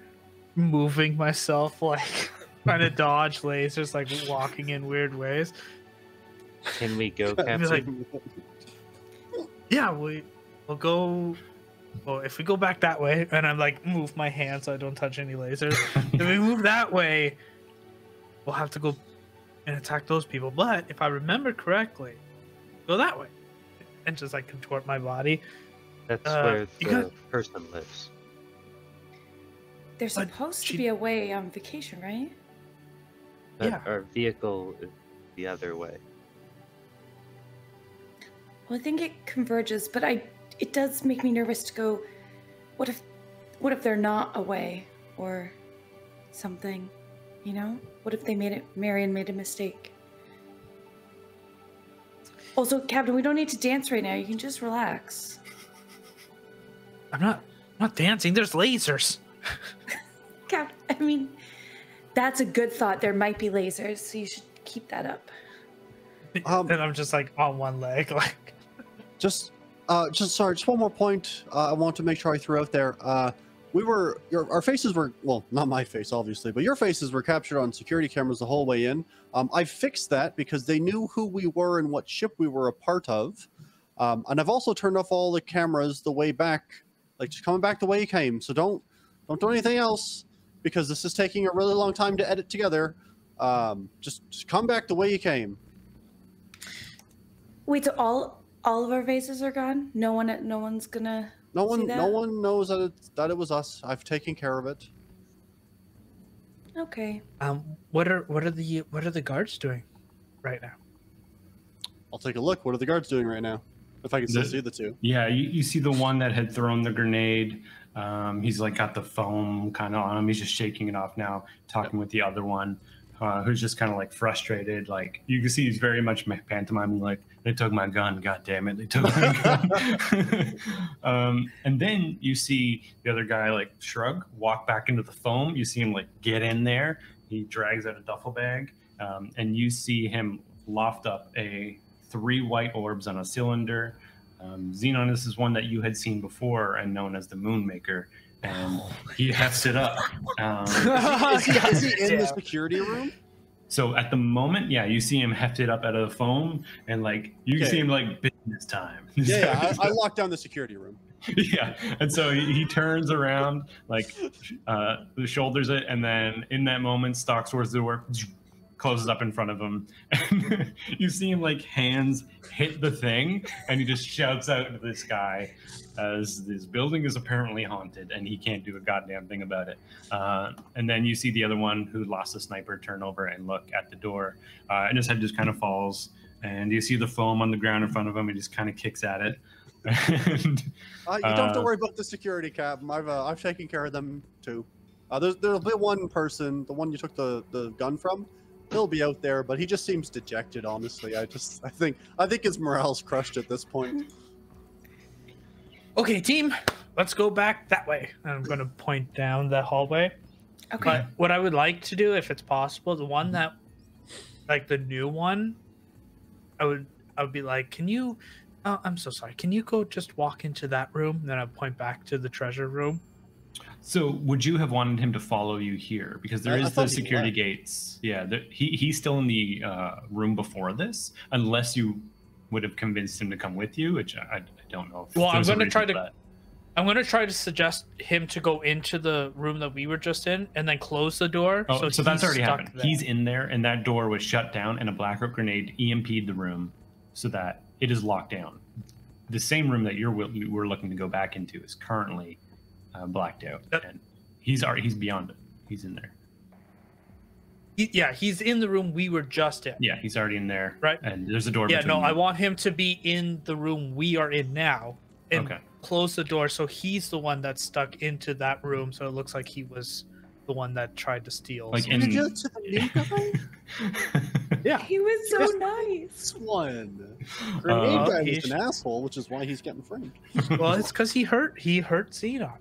moving myself, like trying to dodge lasers, like walking in weird ways. Can we go, Like, Captain? yeah, we'll go. Well, if we go back that way, and I'm like move my hand so I don't touch any lasers. If we move that way, we'll have to go and attack those people. But if I remember correctly, go that way, and just like contort my body. That's where the person lives. There's supposed to be a way on vacation, right? Yeah. Our vehicle is the other way. Well, I think it converges, but it does make me nervous to go. What if they're not away or something? What if Marion made a mistake? Also, Captain, we don't need to dance right now. You can just relax. I'm not dancing. There's lasers. Captain, that's a good thought. There might be lasers, so you should keep that up. And I'm just like on one leg, like. Just sorry, just one more point. I want to make sure I threw out there. Our faces were, well, not my face obviously, but your faces were captured on security cameras the whole way in. I fixed that because they knew who we were and what ship we were a part of. And I've also turned off all the cameras the way back, like just coming back the way you came. So don't do anything else because this is taking a really long time to edit together. Just come back the way you came. Wait, so all of our faces are gone? No one's gonna. No one knows that it was us. I've taken care of it. Okay. What are the guards doing right now? I'll take a look. What are the guards doing right now? If I can still see the two. Yeah, you see the one that had thrown the grenade. He's like got the foam kind of on him. He's just shaking it off now, talking with the other one, who's just kind of like frustrated. Like you can see he's very much pantomiming, like, they took my gun, god damn it, they took my gun. And then you see the other guy like shrug, walk back into the foam. You see him like get in there. He drags out a duffel bag, and you see him loft up 3 white orbs on a cylinder. Xenon, this is one that you had seen before and known as the Moonmaker, and he hefts it up. Is he in the security room? So at the moment, yeah, you see him hefted up out of the foam, and like you see him like business time. Yeah, I locked down the security room. Yeah, and so he turns around, like shoulders it, and then in that moment stalks towards the door, closes up in front of him, and you see him like hands hit the thing, and he just shouts out to this guy as this building is apparently haunted and he can't do a goddamn thing about it. And then you see the other one who lost the sniper turn over and look at the door, and his head just kind of falls, and you see the foam on the ground in front of him. He just kind of kicks at it. And, you don't have to worry about the security, Captain. I've taken care of them too. There'll be one person, the one you took the gun from. He'll be out there, but he just seems dejected. Honestly, I think his morale's crushed at this point. Okay, team, let's go back that way. I'm going to point down the hallway. Okay. But what I would like to do, if it's possible, the one that, like the new one, I would be like, can you? Oh, I'm so sorry. Can you go just walk into that room? And then I'll point back to the treasure room. So would you have wanted him to follow you here? Because there is the security gates. Yeah, he's still in the room before this, unless you would have convinced him to come with you, which I don't know. Well, I'm going to try to suggest him to go into the room that we were just in and then close the door. Oh, so that's already happened. There. He's in there, and that door was shut down, and a Black Rock grenade EMP'd the room so that it is locked down. The same room that we're looking to go back into is currently blacked out, and he's beyond it. He's in there. He's in the room we were just in. Yeah, he's already in there. Right. And there's a door. Yeah, no, you. I want him to be in the room we are in now and close the door, so he's the one that's stuck into that room, so it looks like he was the one that tried to steal. Like Did you to the new guy? Yeah. He was so nice. This one. Grenade guy was an asshole, which is why he's getting framed. Well, it's because he hurt Xenon.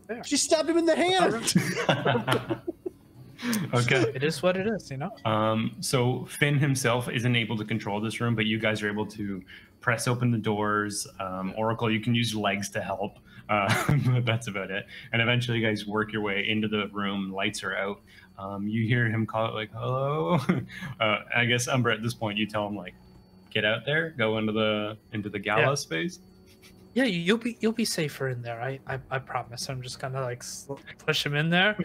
There. She stabbed him in the hand. Okay. It is what it is, you know? So Finn himself isn't able to control this room, but you guys are able to press open the doors. Oracle, you can use your legs to help. That's about it. And eventually you guys work your way into the room. Lights are out. You hear him call it like, hello? I guess, Umbra, at this point, you tell him, like, get out there, go into the gala space. Yeah, you'll be safer in there. I promise. I'm just gonna like push him in there,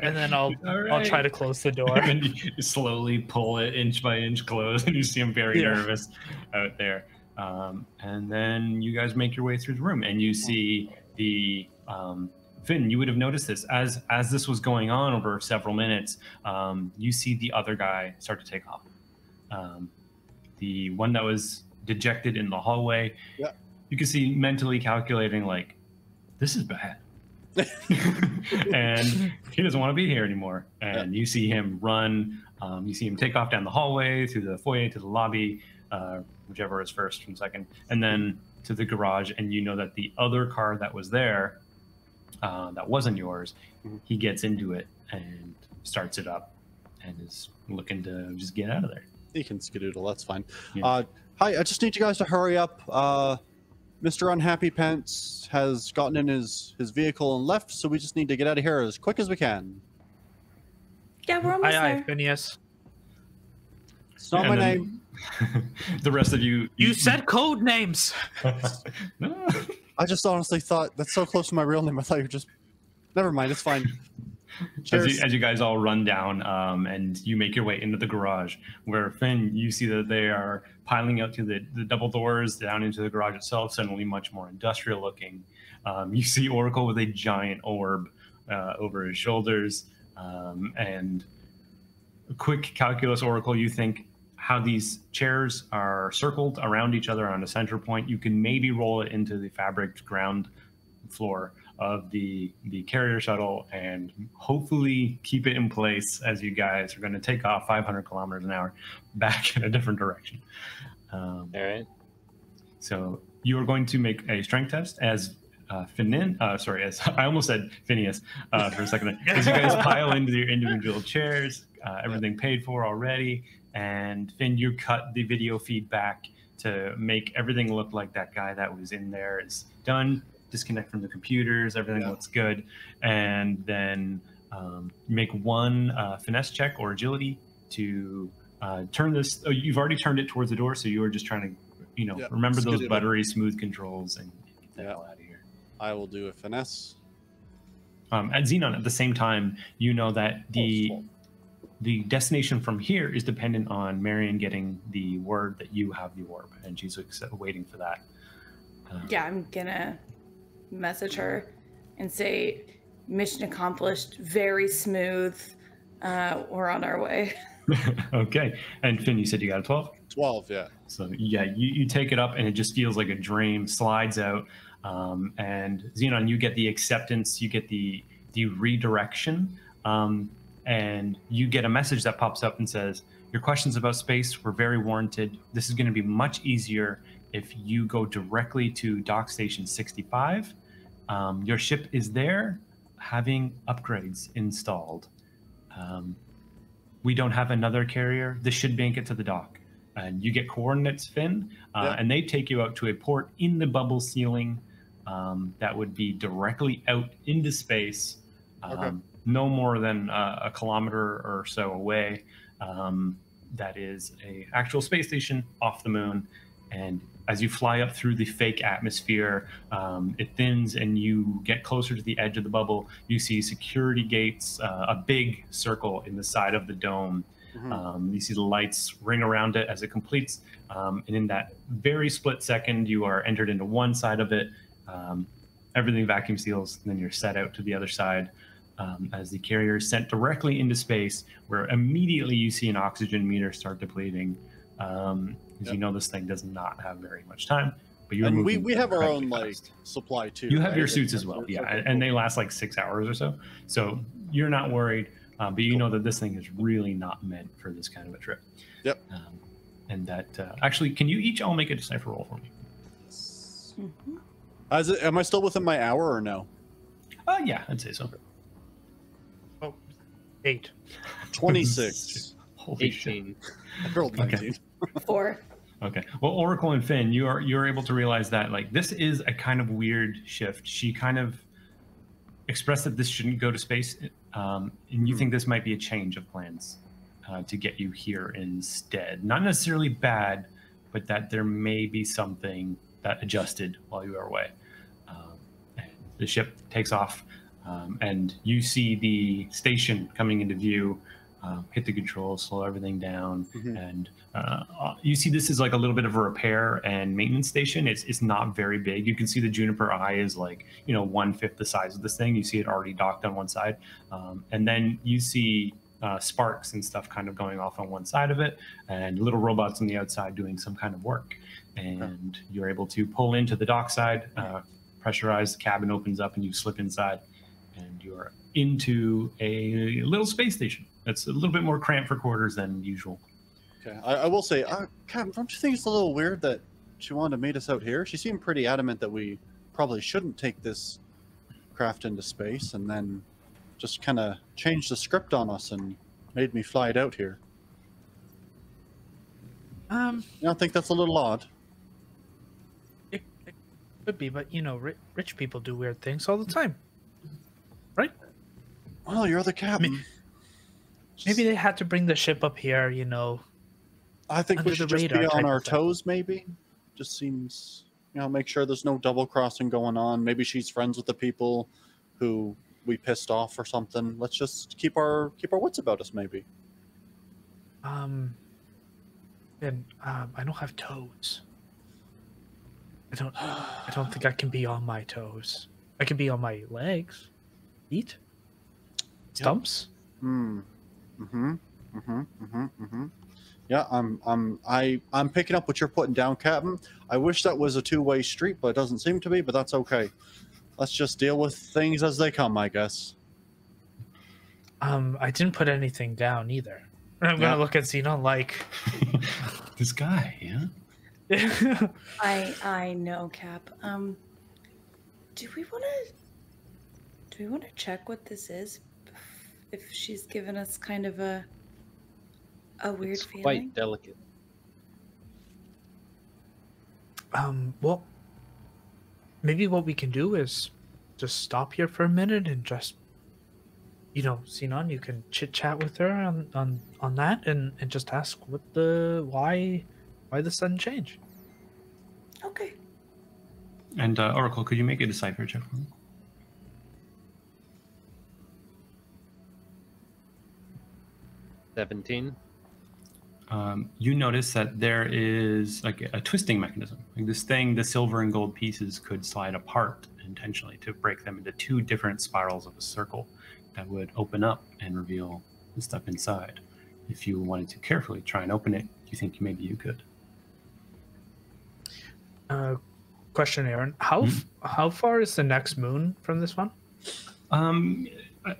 and then I'll try to close the door. And you slowly pull it inch by inch close, and you see him very nervous out there. And then you guys make your way through the room, and you see the Finn. You would have noticed this as this was going on over several minutes. You see the other guy start to take off. The one that was dejected in the hallway. Yeah. You can see mentally calculating, like, this is bad. And he doesn't want to be here anymore. And you see him run. You see him take off down the hallway, through the foyer, to the lobby, whichever is first and second, and then to the garage. And you know that the other car that was there, that wasn't yours, he gets into it and starts it up and is looking to just get out of there. He can skedoodle. That's fine. Yeah. Hi, I just need you guys to hurry up. Mr. Unhappy Pants has gotten in his vehicle and left, so we just need to get out of here as quick as we can. Yeah, we're almost Aye, there. Phineas. It's not my And then name. The rest of you. You said code names. No. I just honestly thought that's so close to my real name. I thought you were just. Never mind. It's fine. Cheers. As you guys all run down and you make your way into the garage, where Finn, you see that they are piling out to the double doors down into the garage itself, suddenly much more industrial looking. You see Oracle with a giant orb over his shoulders, and a quick calculus, Oracle, you think how these chairs are circled around each other on a center point. You can maybe roll it into the fabric ground floor of the carrier shuttle and hopefully keep it in place as you guys are going to take off 500 kilometers an hour back in a different direction. All right. So you are going to make a strength test as as I almost said Phineas for a second. As you guys pile into your individual chairs, everything paid for already, and Finn, you cut the video feedback to make everything look like that guy that was in there is done. Disconnect from the computers, everything looks good, and then make one finesse check or agility to turn this. Oh, you've already turned it towards the door, so you were just trying to, remember those buttery smooth controls and get the hell out of here. I will do a finesse. At Xenon, at the same time, you know that the destination from here is dependent on Marion getting the word that you have the orb, and she's waiting for that. Yeah, I'm gonna message her and say, mission accomplished, very smooth. We're on our way. Okay. And Finn, you said you got a 12? 12, yeah. So yeah, you take it up and it just feels like a dream, slides out. And Xenon, you get the acceptance, you get the redirection, and you get a message that pops up and says, your questions about space were very warranted. This is going to be much easier if you go directly to dock station 65. Your ship is there having upgrades installed. We don't have another carrier. This should make it to the dock. And you get coordinates, Finn, and they take you out to a port in the bubble ceiling that would be directly out into space, no more than a kilometer or so away. That is a actual space station off the moon. And as you fly up through the fake atmosphere, it thins and you get closer to the edge of the bubble. You see security gates, a big circle in the side of the dome. You see the lights ring around it as it completes. And in that very split second, you are entered into one side of it. Everything vacuum seals, and then you're set out to the other side as the carrier is sent directly into space, where immediately you see an oxygen meter start depleting. As you know, this thing does not have very much time. But you're and we have our own fast. supply too. You have right? your suits as well, yeah, and they last like 6 hours or so. So you're not worried, but you know that this thing is really not meant for this kind of a trip. Yep. And that actually, can you each all make a decipher roll for me? Am I still within my hour or no? Yeah, I'd say so. Oh, 8. 26. Holy 18. I rolled 19. 4. Okay. Well, Oracle and Finn, you're able to realize that like this is a kind of weird shift. She kind of expressed that this shouldn't go to space, and you think this might be a change of plans to get you here instead. Not necessarily bad, but that there may be something that adjusted while you were away. And the ship takes off, and you see the station coming into view. Hit the controls, slow everything down, and you see this is like a little bit of a repair and maintenance station. It's not very big. You can see the Juniper Eye is like 1/5 the size of this thing. You see it already docked on one side, and then you see sparks and stuff kind of going off on one side of it, and little robots on the outside doing some kind of work. And you're able to pull into the dock side, pressurized cabin opens up, and you slip inside, and you're into a little space station. It's a little bit more cramped for quarters than usual. Okay, I will say, Captain, don't you think it's a little weird that she wanted to meet us out here? She seemed pretty adamant that we probably shouldn't take this craft into space, and then just kind of changed the script on us and made me fly it out here. You don't think that's a little odd? It could be, but you know, rich people do weird things all the time, right? Well, you're the captain. Maybe they had to bring the ship up here, you know. I think we under the should just radar be on type our of thing. toes, maybe. Just seems, make sure there's no double crossing going on. Maybe she's friends with the people who we pissed off or something. Let's just keep our wits about us, maybe. And I don't have toes. I don't think I can be on my toes. I can be on my legs, feet, stumps. Yeah, I'm picking up what you're putting down, Captain. I wish that was a two-way street, but it doesn't seem to be, but that's okay. Let's just deal with things as they come, I guess. I didn't put anything down either. I'm gonna look at Xenon like This guy, yeah. I know, Cap. Do we want to check what this is? If she's given us kind of a weird It's feeling. quite delicate. Well, maybe what we can do is just stop here for a minute and just, you know, Xenon, you can chit chat with her on that and just ask what why the sudden change. Okay. And Oracle, could you make a decipher check for me? You notice that there is like a twisting mechanism. Like this thing, the silver and gold pieces could slide apart intentionally to break them into two different spirals of a circle that would open up and reveal the stuff inside. If you wanted to carefully try and open it, do you think maybe you could? Question, Aaron. How far is the next moon from this one?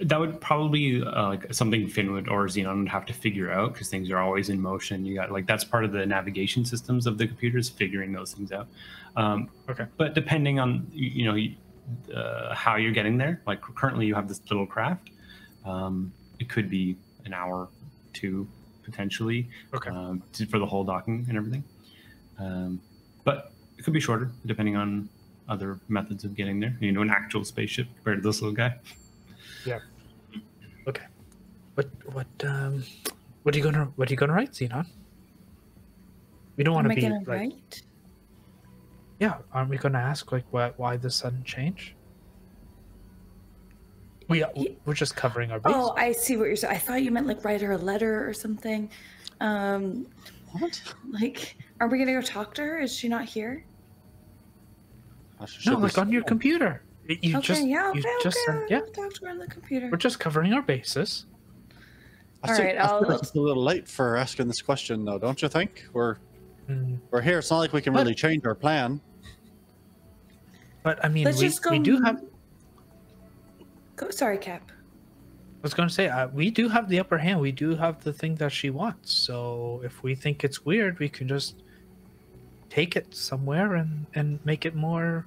That would probably like something Finwood or Xenon would have to figure out because things are always in motion. You got like that's part of the navigation systems of the computers, figuring those things out. Okay. But depending on how you're getting there, like currently you have this little craft. It could be an hour, two potentially. Okay. For the whole docking and everything. But it could be shorter depending on other methods of getting there. You know, an actual spaceship compared to this little guy. Yeah. Okay. What are you gonna write, Xenon? We don't want to be Am I like. gonna write? Yeah, aren't we gonna ask like why the sudden change? We're just covering our base. Oh, I see what you're saying. I thought you meant like write her a letter or something. What? Like, are we gonna go talk to her? Is she not here? No, like on your computer. You Okay, just sent, yeah. I'll talk to her on the computer. We're just covering our bases. All right, I'll- it's a little late for asking this question, though, don't you think? We're here. It's not like we can really change our plan. But I mean, Let's just go. we do have. Sorry, Cap. I was going to say we do have the upper hand. We do have the thing that she wants. So if we think it's weird, we can just take it somewhere and make it more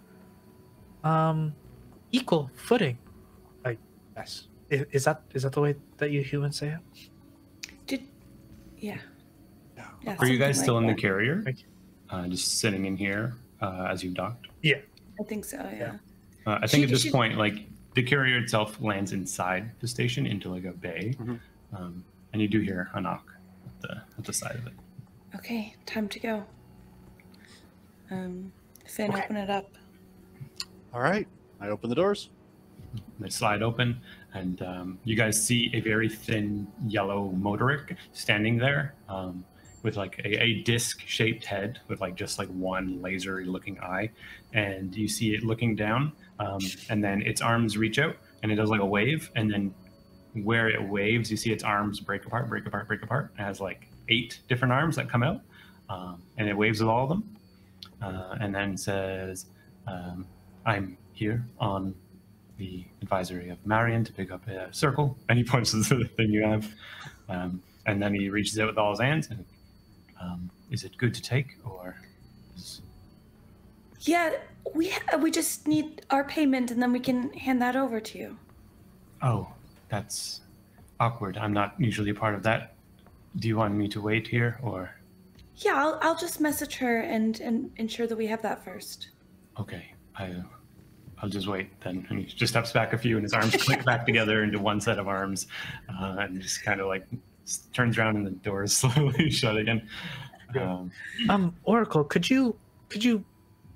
equal footing. I guess. Is that the way that you humans say it? Yeah. Are you guys something still like in the that. carrier? Thank you. Just sitting in here as you've docked? Yeah. I think so. Yeah. I think at this She- point, like the carrier itself lands inside the station into like a bay, and you do hear a knock at the side of it. Okay, time to go. Finn, Okay. open it up. All right. I open the doors. They slide open, and you guys see a very thin yellow motoric standing there with like a disc-shaped head with like just like one laser-looking eye, and you see it looking down, and then its arms reach out, and it does like a wave, and then where it waves, you see its arms break apart, break apart, break apart. It has like 8 different arms that come out, and it waves with all of them, and then says, "I'm here on the advisory of Marion to pick up a circle," and he points to the thing you have, and then he reaches out with all his hands and is it good to take, or Yeah, we just need our payment and then we can hand that over to you. Oh, that's awkward. I'm not usually a part of that. Do you want me to wait here, or Yeah, I'll just message her and ensure that we have that first. Okay, I'll just wait then. And he just steps back a few, and his arms click back together into one set of arms, and just kind of like turns around, and the door is slowly shut again. Oracle, could you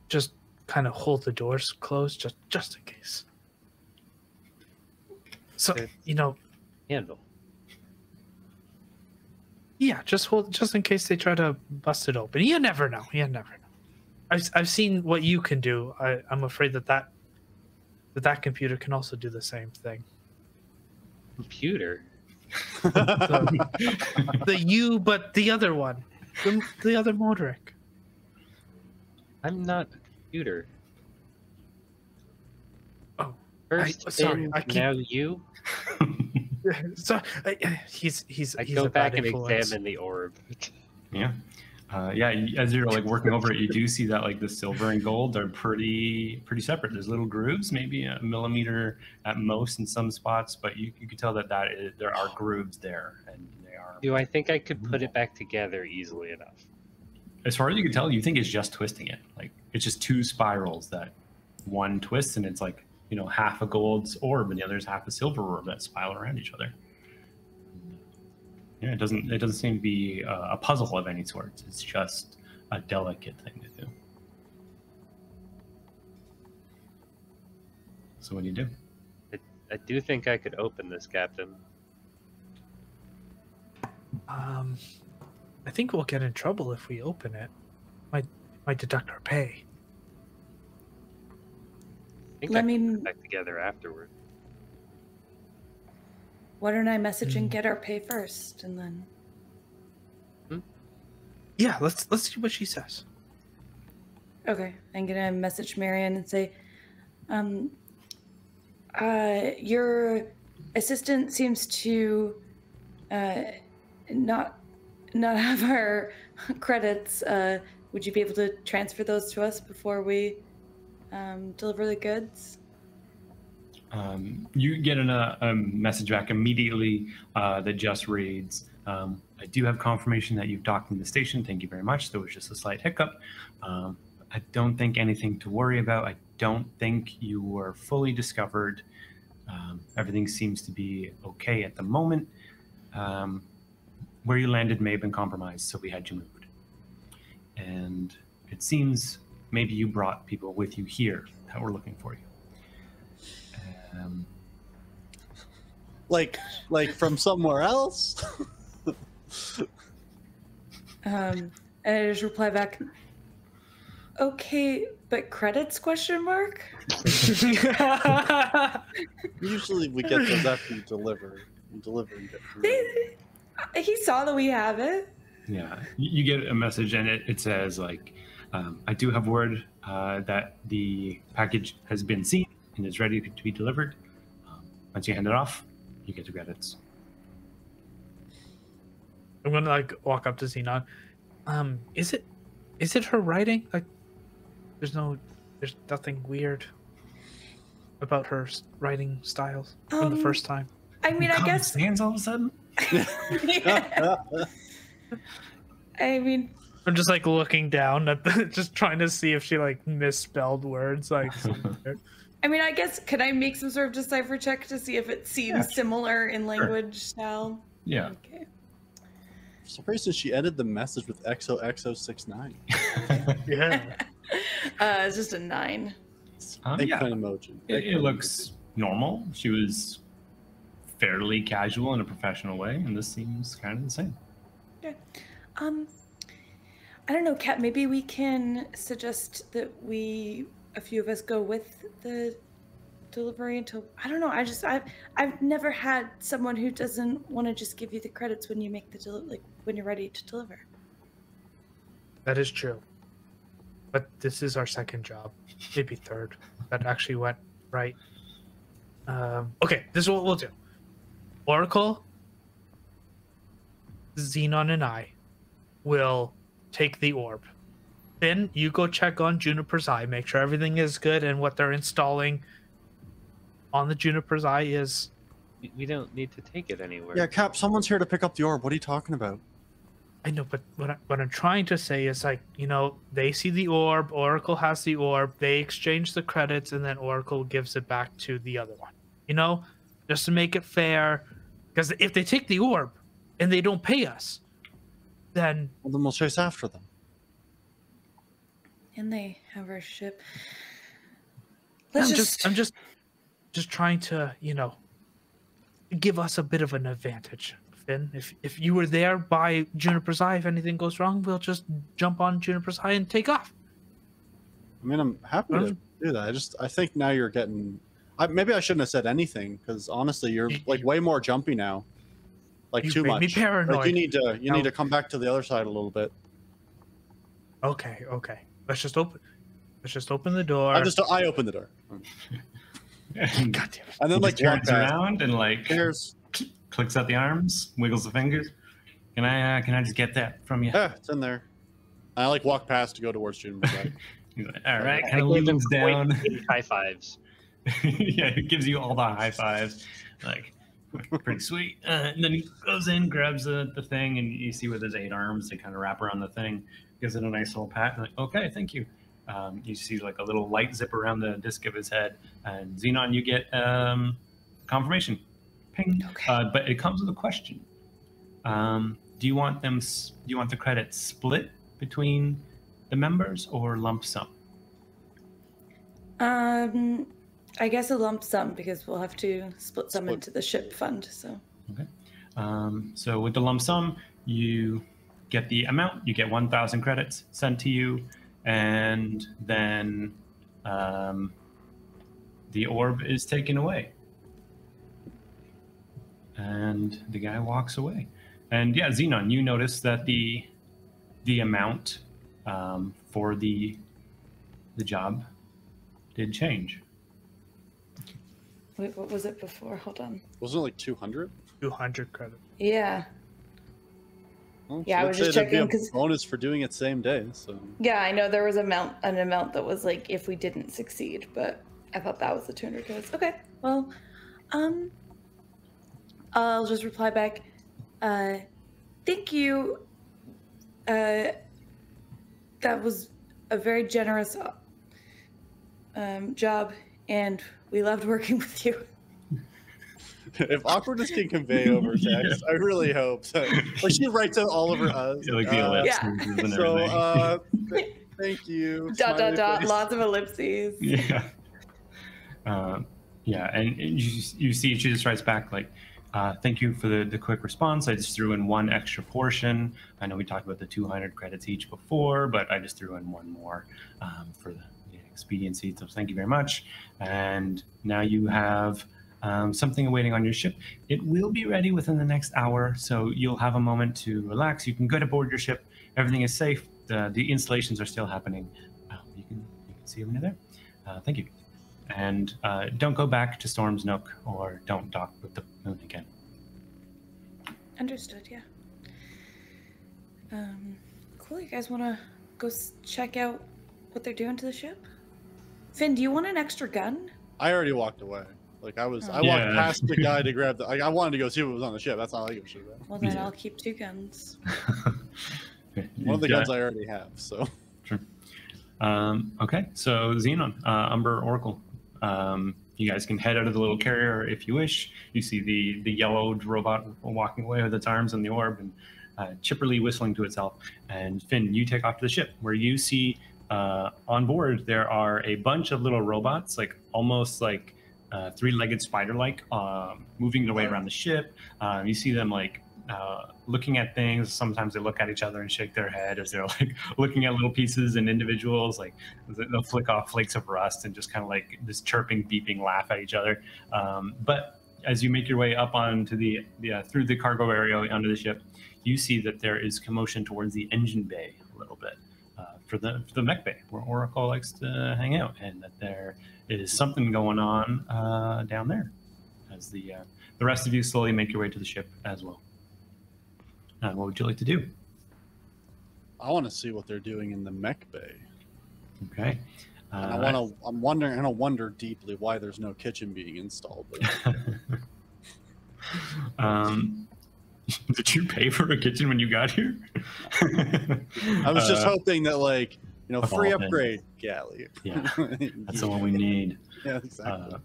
just kind of hold the doors closed just in case? So Handle. Yeah, just in case they try to bust it open. You never know. I've seen what you can do. I'm afraid that computer can also do the same thing. Computer? But the other one. The other Modric. I'm not a computer. Oh, First sorry. now you. So he's go a back bad and influence. examine the orb. Yeah. As you're like working over it, you do see that like the silver and gold are pretty separate. There's little grooves, maybe a millimeter at most in some spots, but you can tell that there are grooves there, and they are. Do I think I could put it back together easily enough? As far as you can tell, you think it's just twisting it. Like it's just two spirals that one twists, and it's like half a gold orb, and the other is half a silver orb that spiral around each other. Yeah, it doesn't seem to be a puzzle of any sort. It's just a delicate thing to do. So what do you do? I do think I could open this, Captain. I think we'll get in trouble if we open it. Might deduct our pay. I think Let I me- can put it back together afterward. Why don't I message and get our pay first, and then? Yeah, let's see what she says. Okay, I'm gonna message Marianne and say, your assistant seems to not have our credits. Would you be able to transfer those to us before we deliver the goods? You get a message back immediately that just reads, I do have confirmation that you've docked in the station. Thank you very much. There was just a slight hiccup. I don't think anything to worry about. I don't think you were fully discovered. Everything seems to be okay at the moment. Where you landed may have been compromised, so we had you moved. And it seems maybe you brought people with you here that were looking for you. Like from somewhere else? And I just reply back, okay, but credits, question mark? Usually we get those after you deliver. You deliver and get through. He saw that we have it. Yeah, you get a message and it says like, I do have word that the package has been seen and is ready to be delivered. Once you hand it off, you get the credits. I'm gonna like walk up to Xenon. Is it her writing? Like, there's nothing weird about her writing styles from the first time. I mean, I guess. Hands all of a sudden. I mean, I'm just like looking down at just trying to see if she like misspelled words. Like, I mean, I guess, could I make some sort of decipher check to see if it seems similar in language style? Yeah. Okay. For some reason, she ended the message with XOXO69. yeah. It's just a 9. Big Yeah. fan emoji. It looks normal. She was fairly casual in a professional way, and this seems kind of the same. Okay. I don't know, Kat, maybe we can suggest that a few of us go with the delivery until, I don't know, I've never had someone who doesn't want to just give you the credits when you make when you're ready to deliver. That is true. But this is our second job, maybe third, that actually went right. Okay, this is what we'll do. Oracle, Xenon, and I will take the orb. Then you go check on Juniper's eye, make sure everything is good, and what they're installing on the Juniper's eye is... We don't need to take it anywhere. Yeah, Cap, someone's here to pick up the orb. What are you talking about? I know, but what I'm trying to say is like, you know, they see the orb, Oracle has the orb, they exchange the credits, and then Oracle gives it back to the other one. You know, just to make it fair, because if they take the orb and they don't pay us, then Well, then we'll chase after them. And they have our ship. I'm just trying to, you know, give us a bit of an advantage. Finn, if you were there by Juniper's Eye, if anything goes wrong, we'll just jump on Juniper's Eye and take off. I mean, I'm happy to do that. I think now you're getting. Maybe I shouldn't have said anything because honestly, you're like way more jumpy now. Like too much. Me paranoid. Like you need to come back to the other side a little bit. Okay. Let's just open the door. I open the door. God damn it. And then like turns around and like here's clicks out the arms, wiggles the fingers. Can I just get that from you? yeah, it's in there. I like walk past to go towards Juniper's Eye. He's like, all right, I kind of gave him leans down. high fives. Yeah, he gives you all the high fives. Like, pretty sweet. And then he goes in, grabs the thing, and you see with his 8 arms, they kind of wrap around the thing, gives it a nice little pat. And like, okay, thank you. You see like a little light zip around the disc of his head. And Xenon, you get confirmation. Ping. Okay. But it comes with a question. Do you want the credits split between the members or lump sum? I guess a lump sum because we'll have to split some into the ship fund. So. Okay. So with the lump sum, you get the amount. You get 1,000 credits sent to you, and then the orb is taken away. And the guy walks away. And yeah, Xenon, you notice that the amount for the job did change. Wait, what was it before? Hold on. Wasn't it like 200? 200 credit. Yeah. Well, Yeah, I was just checking because bonus for doing it same day. So yeah, I know there was an amount that was like if we didn't succeed, but I thought that was the 200 codes. Okay, well, I'll just reply back. Thank you. That was a very generous job, and we loved working with you. if awkwardness can convey over text, yeah. I really hope so. Like she writes out all over us. Yeah, like the ellipses and everything. So, thank you. Dot. Lots of ellipses. Yeah. Yeah, and you see, she just writes back like, thank you for the quick response. I just threw in one extra portion. I know we talked about the 200 credits each before, but I just threw in one more for the expediency. So thank you very much. And now you have something awaiting on your ship. It will be ready within the next hour, so you'll have a moment to relax. You can go to board your ship. Everything is safe. The installations are still happening. You can see when you're there. Thank you. And don't go back to Storm's Nook or don't dock with the moon again. Understood, yeah. Cool, you guys want to go check out what they're doing to the ship? Finn, do you want an extra gun? I already walked away. Like I walked past the guy to grab the. I wanted to go see what was on the ship. That's all I give a shit about. Well, then I'll keep 2 guns. One of the guns I already have. So. Sure. Okay, so Xenon, Umber, Oracle. You guys can head out of the little carrier if you wish. You see the yellowed robot walking away with its arms on the orb and chipperly whistling to itself. And Finn, you take off to the ship where you see on board there are a bunch of little robots, like almost like 3-legged spider-like, moving their way around the ship. You see them like looking at things. Sometimes they look at each other and shake their head as they're like looking at little pieces and individuals. Like they'll flick off flakes of rust and just kind of like this chirping, beeping laugh at each other. But as you make your way up onto the through the cargo area onto the ship, you see that there is commotion towards the engine bay a little bit for the mech bay where Oracle likes to hang out, and that there is something going on down there. As the rest of you slowly make your way to the ship as well. What would you like to do? I want to see what they're doing in the mech bay. Okay. And I'm wondering. I wonder deeply why there's no kitchen being installed there. Did you pay for a kitchen when you got here? I was just hoping that, like, of free all things. upgrade galley. Yeah, that's the one we need. Yeah, exactly.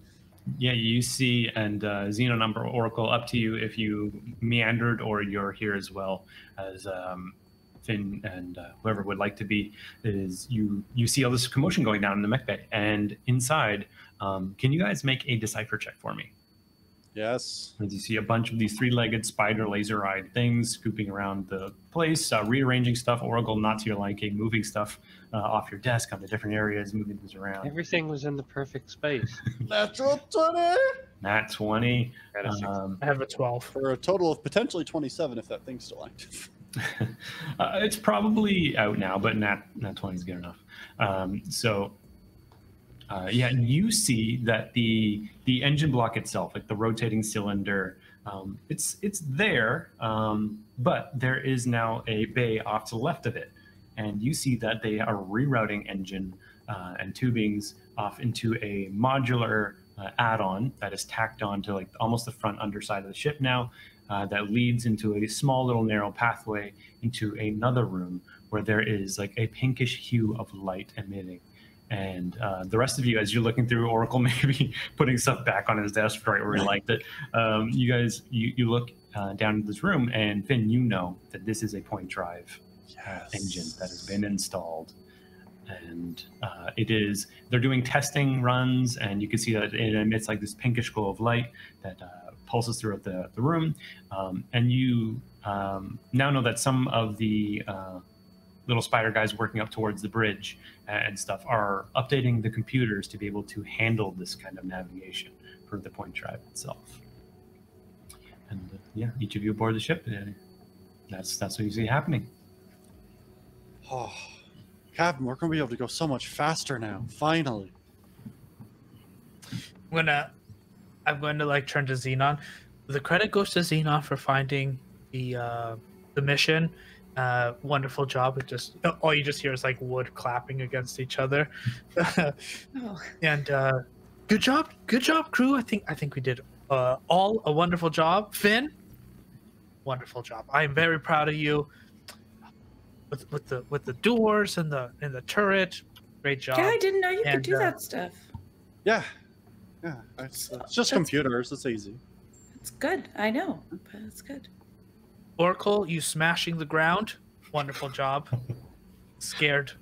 Yeah, you see, and Xeno number Oracle, up to you if you meandered or you're here as well as Finn and whoever would like to be. Is you see all this commotion going down in the mech bay, and inside, can you guys make a decipher check for me? Yes. As you see a bunch of these three-legged spider laser-eyed things scooping around the place, rearranging stuff, Oracle not to your liking, moving stuff off your desk onto different areas, moving things around. Everything was in the perfect space. Natural 20 Nat 20. Got a 6. I have a 12. for a total of potentially 27 if that thing's still active. It's probably out now, but Nat 20 is good enough. Yeah, you see that the engine block itself, like the rotating cylinder, it's there, but there is now a bay off to the left of it, and you see that they are rerouting engine and tubings off into a modular add-on that is tacked on to like almost the front underside of the ship now, that leads into a small little narrow pathway into another room where there is like a pinkish hue of light emitting. And the rest of you, as you're looking through, Oracle maybe putting stuff back on his desk right where he liked it. You guys, you look down into this room, and Finn, you know that this is a point drive engine that has been installed. And they're doing testing runs, and you can see that it emits like this pinkish glow of light that pulses throughout the room. And you now know that some of the little spider guys working up towards the bridge and stuff are updating the computers to be able to handle this kind of navigation for the point drive itself. And yeah, each of you aboard the ship, that's what you see happening. Oh, Captain, we're going to be able to go so much faster now, finally. I'm going to like turn to Xenon. The credit goes to Xenon for finding the mission. Wonderful job. It just all you just hear is like wood clapping against each other. And good job, crew. I think we did all a wonderful job. Finn, wonderful job. I am very proud of you with the doors and the turret. Great job. Yeah, I didn't know you could do that stuff. Yeah, it's just computers. It's easy. It's good. I know, but it's good. Oracle, you smashing the ground. Wonderful job. Scared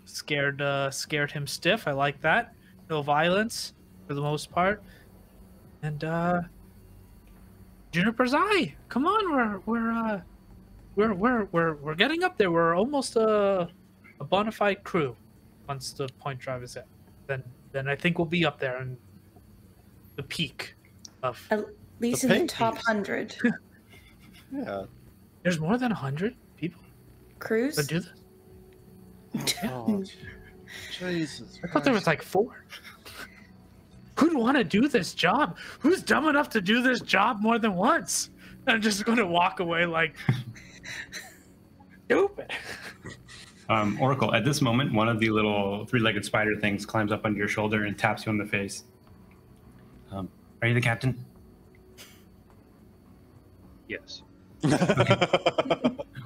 him stiff. I like that. No violence for the most part. And Juniper's Eye. Come on, we're getting up there. We're almost a bona fide crew. Once the point drive is in, then I think we'll be up there in the peak of At least in the top 100 Yeah. There's more than 100 people crews. that do this. Oh, Jesus. I thought there was like 4. Who'd want to do this job? Who's dumb enough to do this job more than once? I'm just going to walk away like stupid. Oracle, at this moment, one of the little three-legged spider things climbs up under your shoulder and taps you on the face. Are you the captain? Yes. Okay.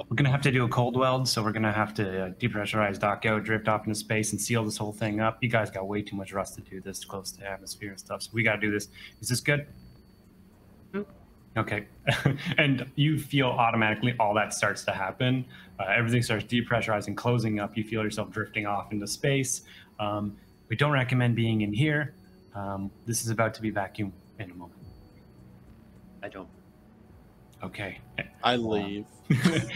We're going to have to do a cold weld, so we're going to have to depressurize, dock out, drift off into space, and seal this whole thing up. You guys got way too much rust to do this close to atmosphere and stuff, so we got to do this. Is this good? Okay. And you feel automatically all that starts to happen. Everything starts depressurizing, closing up. You feel yourself drifting off into space. We don't recommend being in here. This is about to be vacuumed in a moment. I don't. Okay. I leave.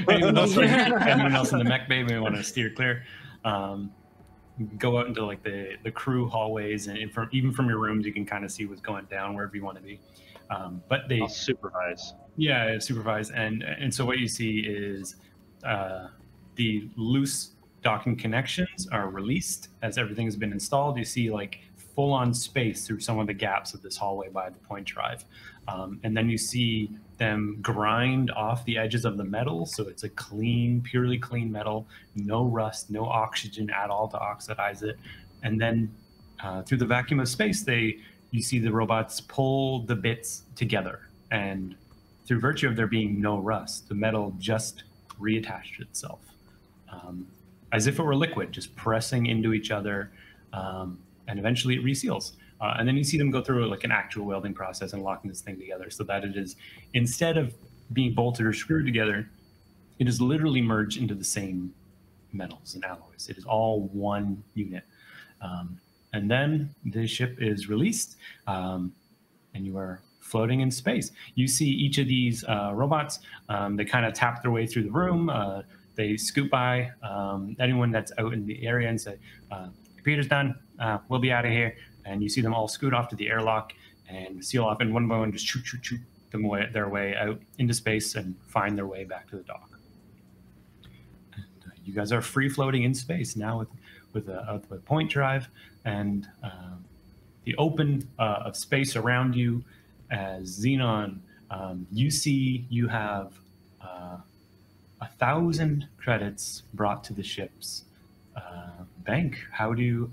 anyone else in the mech bay may want to steer clear. Go out into like the crew hallways, and even from your rooms, you can kind of see what's going down wherever you want to be. But I'll supervise. Yeah, supervise, and so what you see is the loose docking connections are released as everything has been installed. You see like full-on space through some of the gaps of this hallway by the point drive, and then you see them grind off the edges of the metal, so it's a clean, purely clean metal, no rust, no oxygen at all to oxidize it. And then through the vacuum of space, you see the robots pull the bits together and through virtue of there being no rust, the metal just reattached itself, as if it were liquid, just pressing into each other, and eventually it reseals. And then you see them go through like an actual welding process and locking this thing together so that it is, instead of being bolted or screwed together, it is literally merged into the same metals and alloys. It is all one unit. And then the ship is released, and you are floating in space. You see each of these robots, they kind of tap their way through the room. They scoot by anyone that's out in the area and say, computer's done, we'll be out of here. And you see them all scoot off to the airlock and seal off, and one by one just shoot their way out into space and find their way back to the dock. And you guys are free floating in space now with a point drive and the open of space around you. As Xenon, you see you have 1,000 credits brought to the ship's bank. How do you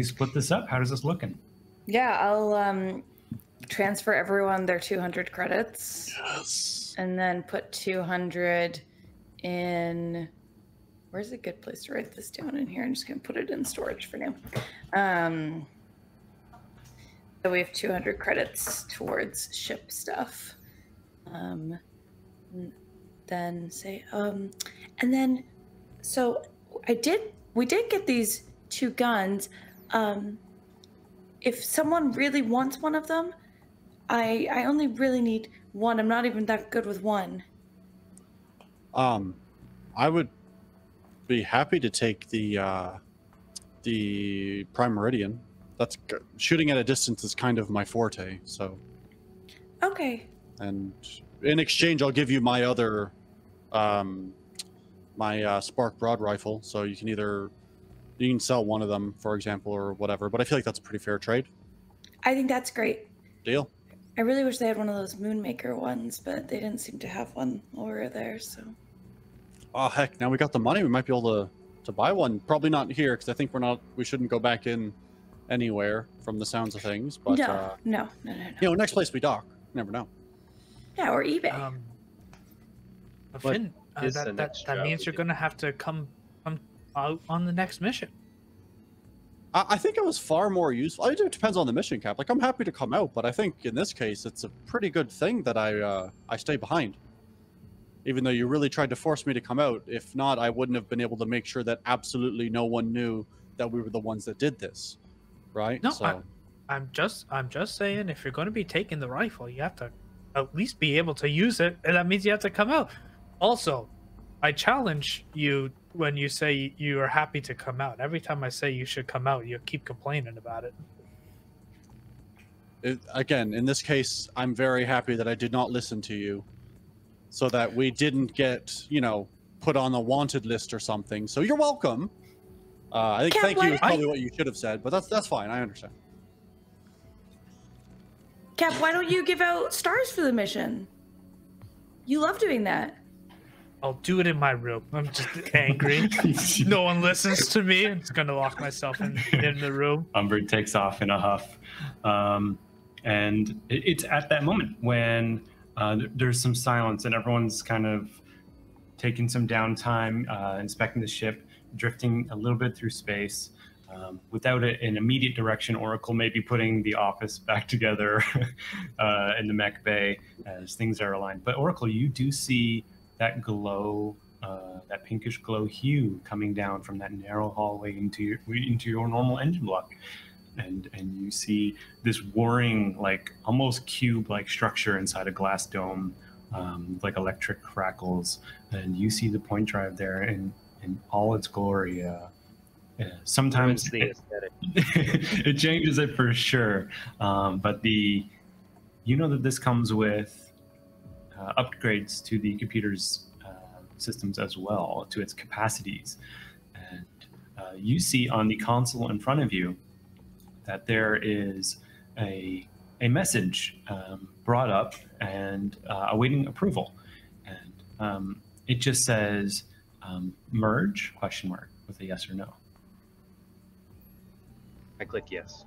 split this up? How does this looking? Yeah, I'll transfer everyone their 200 credits. Yes. And then put 200 in. Where's a good place to write this down in here? I'm just gonna put it in storage for now. So we have 200 credits towards ship stuff. Then say, and then, so we did get these 2 guns. If someone really wants one of them, I only really need one. I'm not even that good with one. I would be happy to take the Prime Meridian. That's shooting at a distance is kind of my forte. So. Okay. And in exchange, I'll give you my other, my Spark Broad Rifle. So you can sell one of them, for example, or whatever. But I feel like that's a pretty fair trade. I think that's great. Deal. I really wish they had one of those Moonmaker ones, but they didn't seem to have one while we were there, so. Oh, heck, now we got the money. We might be able to buy one. Probably not here, because I think we shouldn't go back in anywhere from the sounds of things. But, no. You know, next place we dock. You never know. Yeah, or eBay. Finn, that means you're going to have to come out on the next mission. I think it was far more useful. It depends on the mission, Cap. Like, I'm happy to come out, but I think in this case, it's a pretty good thing that I stay behind. Even though you really tried to force me to come out. If not, I wouldn't have been able to make sure that absolutely no one knew that we were the ones that did this. Right? No, so... I'm just saying, if you're going to be taking the rifle, you have to at least be able to use it, and that means you have to come out. Also, I challenge you when you say you are happy to come out. Every time I say you should come out, you keep complaining about it. Again, in this case, I'm very happy that I did not listen to you, so that we didn't get, put on the wanted list or something. So you're welcome. I think thank you is probably what you should have said, but that's fine. I understand. Cap, why don't you give out stars for the mission? You love doing that. I'll do it in my room. I'm just angry. No one listens to me. I'm just gonna lock myself in the room. Umber takes off in a huff, and it's at that moment when there's some silence and everyone's kind of taking some downtime, inspecting the ship, drifting a little bit through space. Without an immediate direction, Oracle may be putting the office back together in the mech bay as things are aligned. But Oracle, you do see that glow, that pinkish glow hue coming down from that narrow hallway into your normal engine block. And you see this whirring, like almost cube-like structure inside a glass dome, like electric crackles. And you see the point drive there in all its glory. Sometimes the aesthetic. It changes it for sure, but you know that this comes with upgrades to the computer's systems as well, to its capacities. And you see on the console in front of you that there is a message brought up and awaiting approval, and it just says merge ? With a yes or no. I click yes.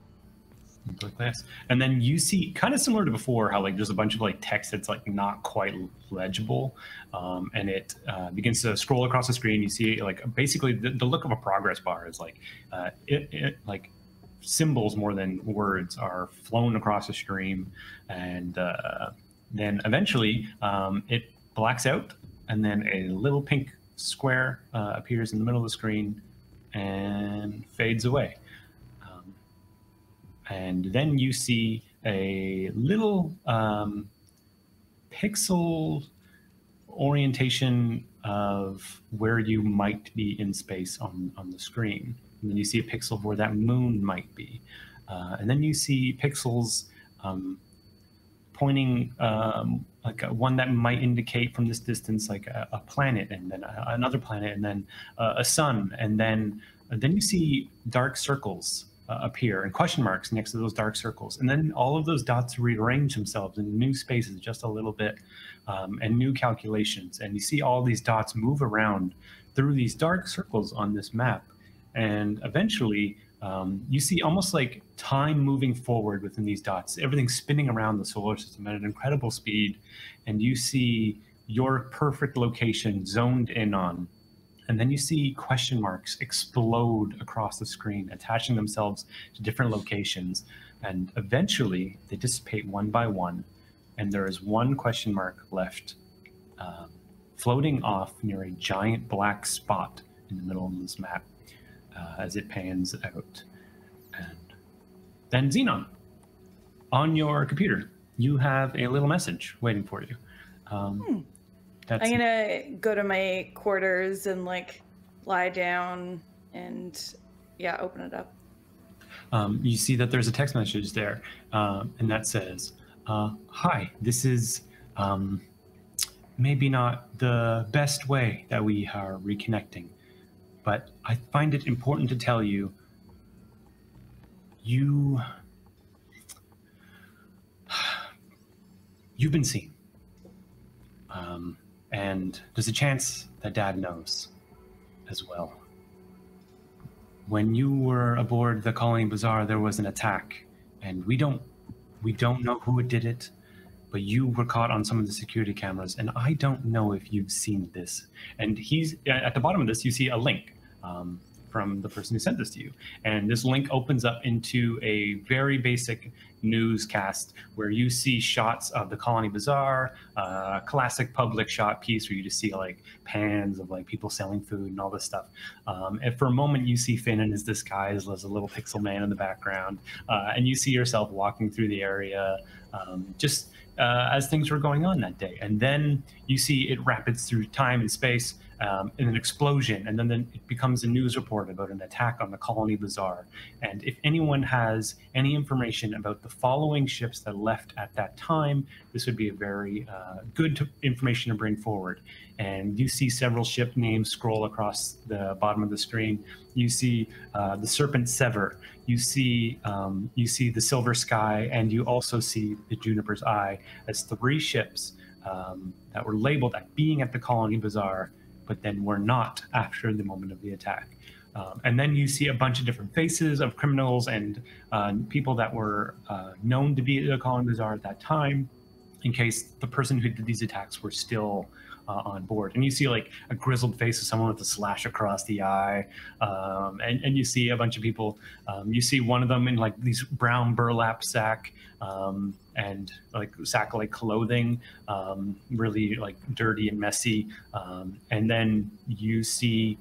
You click yes. And then you see, kind of similar to before, how like there's a bunch of like text that's like not quite legible, and it begins to scroll across the screen. You see like basically the look of a progress bar is like it like symbols more than words are flown across the stream, and then eventually it blacks out, and then a little pink square appears in the middle of the screen and fades away. And then you see a little pixel orientation of where you might be in space on the screen. And then you see a pixel of where that moon might be. And then you see pixels pointing like one that might indicate from this distance like a planet, and then another planet, and then a sun. And then you see dark circles appear and question marks next to those dark circles. And then all of those dots rearrange themselves in new spaces just a little bit, and new calculations. And you see all these dots move around through these dark circles on this map. And eventually you see almost like time moving forward within these dots, everything spinning around the solar system at an incredible speed. And you see your perfect location zoned in on. And then you see question marks explode across the screen, attaching themselves to different locations. And eventually they dissipate one by one. And there is one question mark left floating off near a giant black spot in the middle of this map as it pans out. And then Xenon, on your computer, you have a little message waiting for you. I'm gonna go to my quarters and like lie down and open it up. You see that there's a text message there, and that says, hi, this is maybe not the best way that we are reconnecting, but I find it important to tell you, you've been seen. And there's a chance that Dad knows as well. When you were aboard the Colony Bazaar, there was an attack, and we don't know who did it, but you were caught on some of the security cameras, and I don't know if you've seen this. And he's at the bottom of this, you see a link from the person who sent this to you. And this link opens up into a very basic newscast where you see shots of the Colony Bazaar, classic public shot piece where you just see like pans of like people selling food and all this stuff. And for a moment you see Finn in his disguise as a little pixel man in the background, and you see yourself walking through the area as things were going on that day. And then you see it rapids through time and space, in an explosion, and then it becomes a news report about an attack on the Colony Bazaar. And if anyone has any information about the following ships that left at that time, this would be a very good information to bring forward. And you see several ship names scroll across the bottom of the screen. You see the Serpent Sever. You see the Silver Sky, and you also see the Juniper's Eye as three ships that were labeled at being at the Colony Bazaar, but then were not after the moment of the attack. And then you see a bunch of different faces of criminals and people that were known to be at the Colony Bazaar at that time, in case the person who did these attacks were still on board. And you see like a grizzled face of someone with a slash across the eye, and you see a bunch of people. You see one of them in like these brown burlap sack and like sack-like clothing, really like dirty and messy. And then you see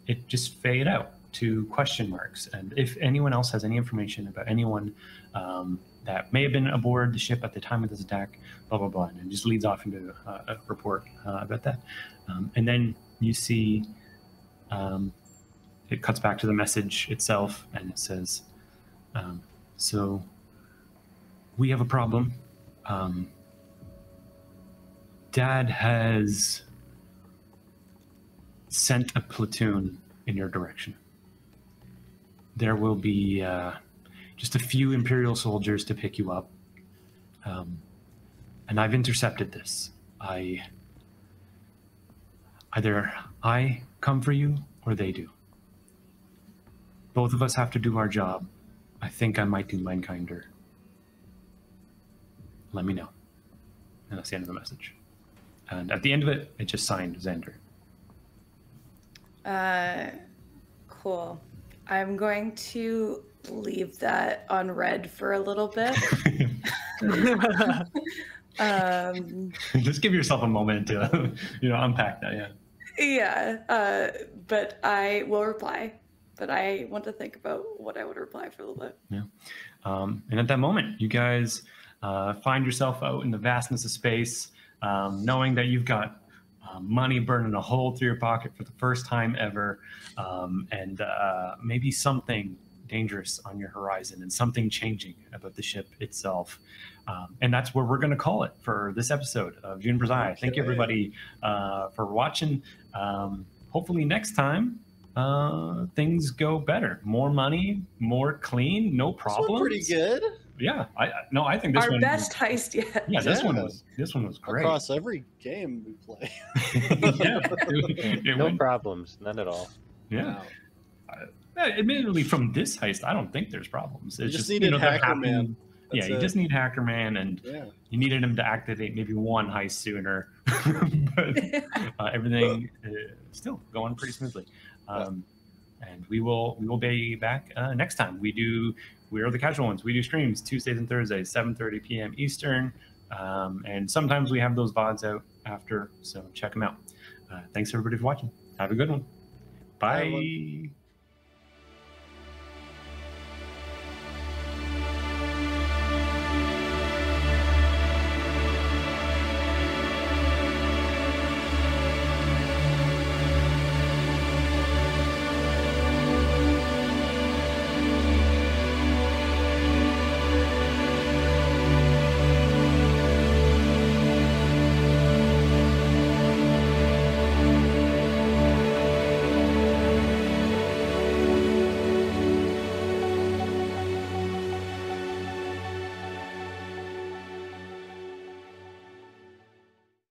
it just fade out to question marks. And if anyone else has any information about anyone that may have been aboard the ship at the time of this attack, blah, blah, blah, and it just leads off into a report about that. And then you see it cuts back to the message itself, and it says, so we have a problem. Dad has sent a platoon in your direction. There will be just a few Imperial soldiers to pick you up. And I've intercepted this. Either I come for you or they do. Both of us have to do our job. I think I might do Mindkinder. Let me know. And that's the end of the message. And at the end of it, it just signed Xander. Cool. I'm going to leave that on red for a little bit. Just give yourself a moment to, unpack that. Yeah. Yeah. But I will reply. But I want to think about what I would reply for a little bit. Yeah. And at that moment, you guys find yourself out in the vastness of space, knowing that you've got money burning a hole through your pocket for the first time ever, and maybe something dangerous on your horizon and something changing about the ship itself. And that's where we're going to call it for this episode of Juniper's Eye. Okay. Thank you, everybody, for watching. Hopefully next time, things go better. More money, more clean, no problems. Pretty good. Yeah, I think this Our one best heist yet. Yeah, this one was great. Across every game we play. Yeah, it No went- problems, none at all. yeah. Admittedly, from this heist, I don't think there's problems. It's You just you needed know, they're Hacker happening- Man. Yeah, That's you it. just need Hacker Man, and Yeah. you needed him to activate maybe one heist sooner, but everything is still going pretty smoothly. And we will be back next time. We are the Casual Ones. We do streams Tuesdays and Thursdays, 7:30 p.m. Eastern, and sometimes we have those VODs out after. So check them out. Thanks everybody for watching. Have a good one. Bye, Bye.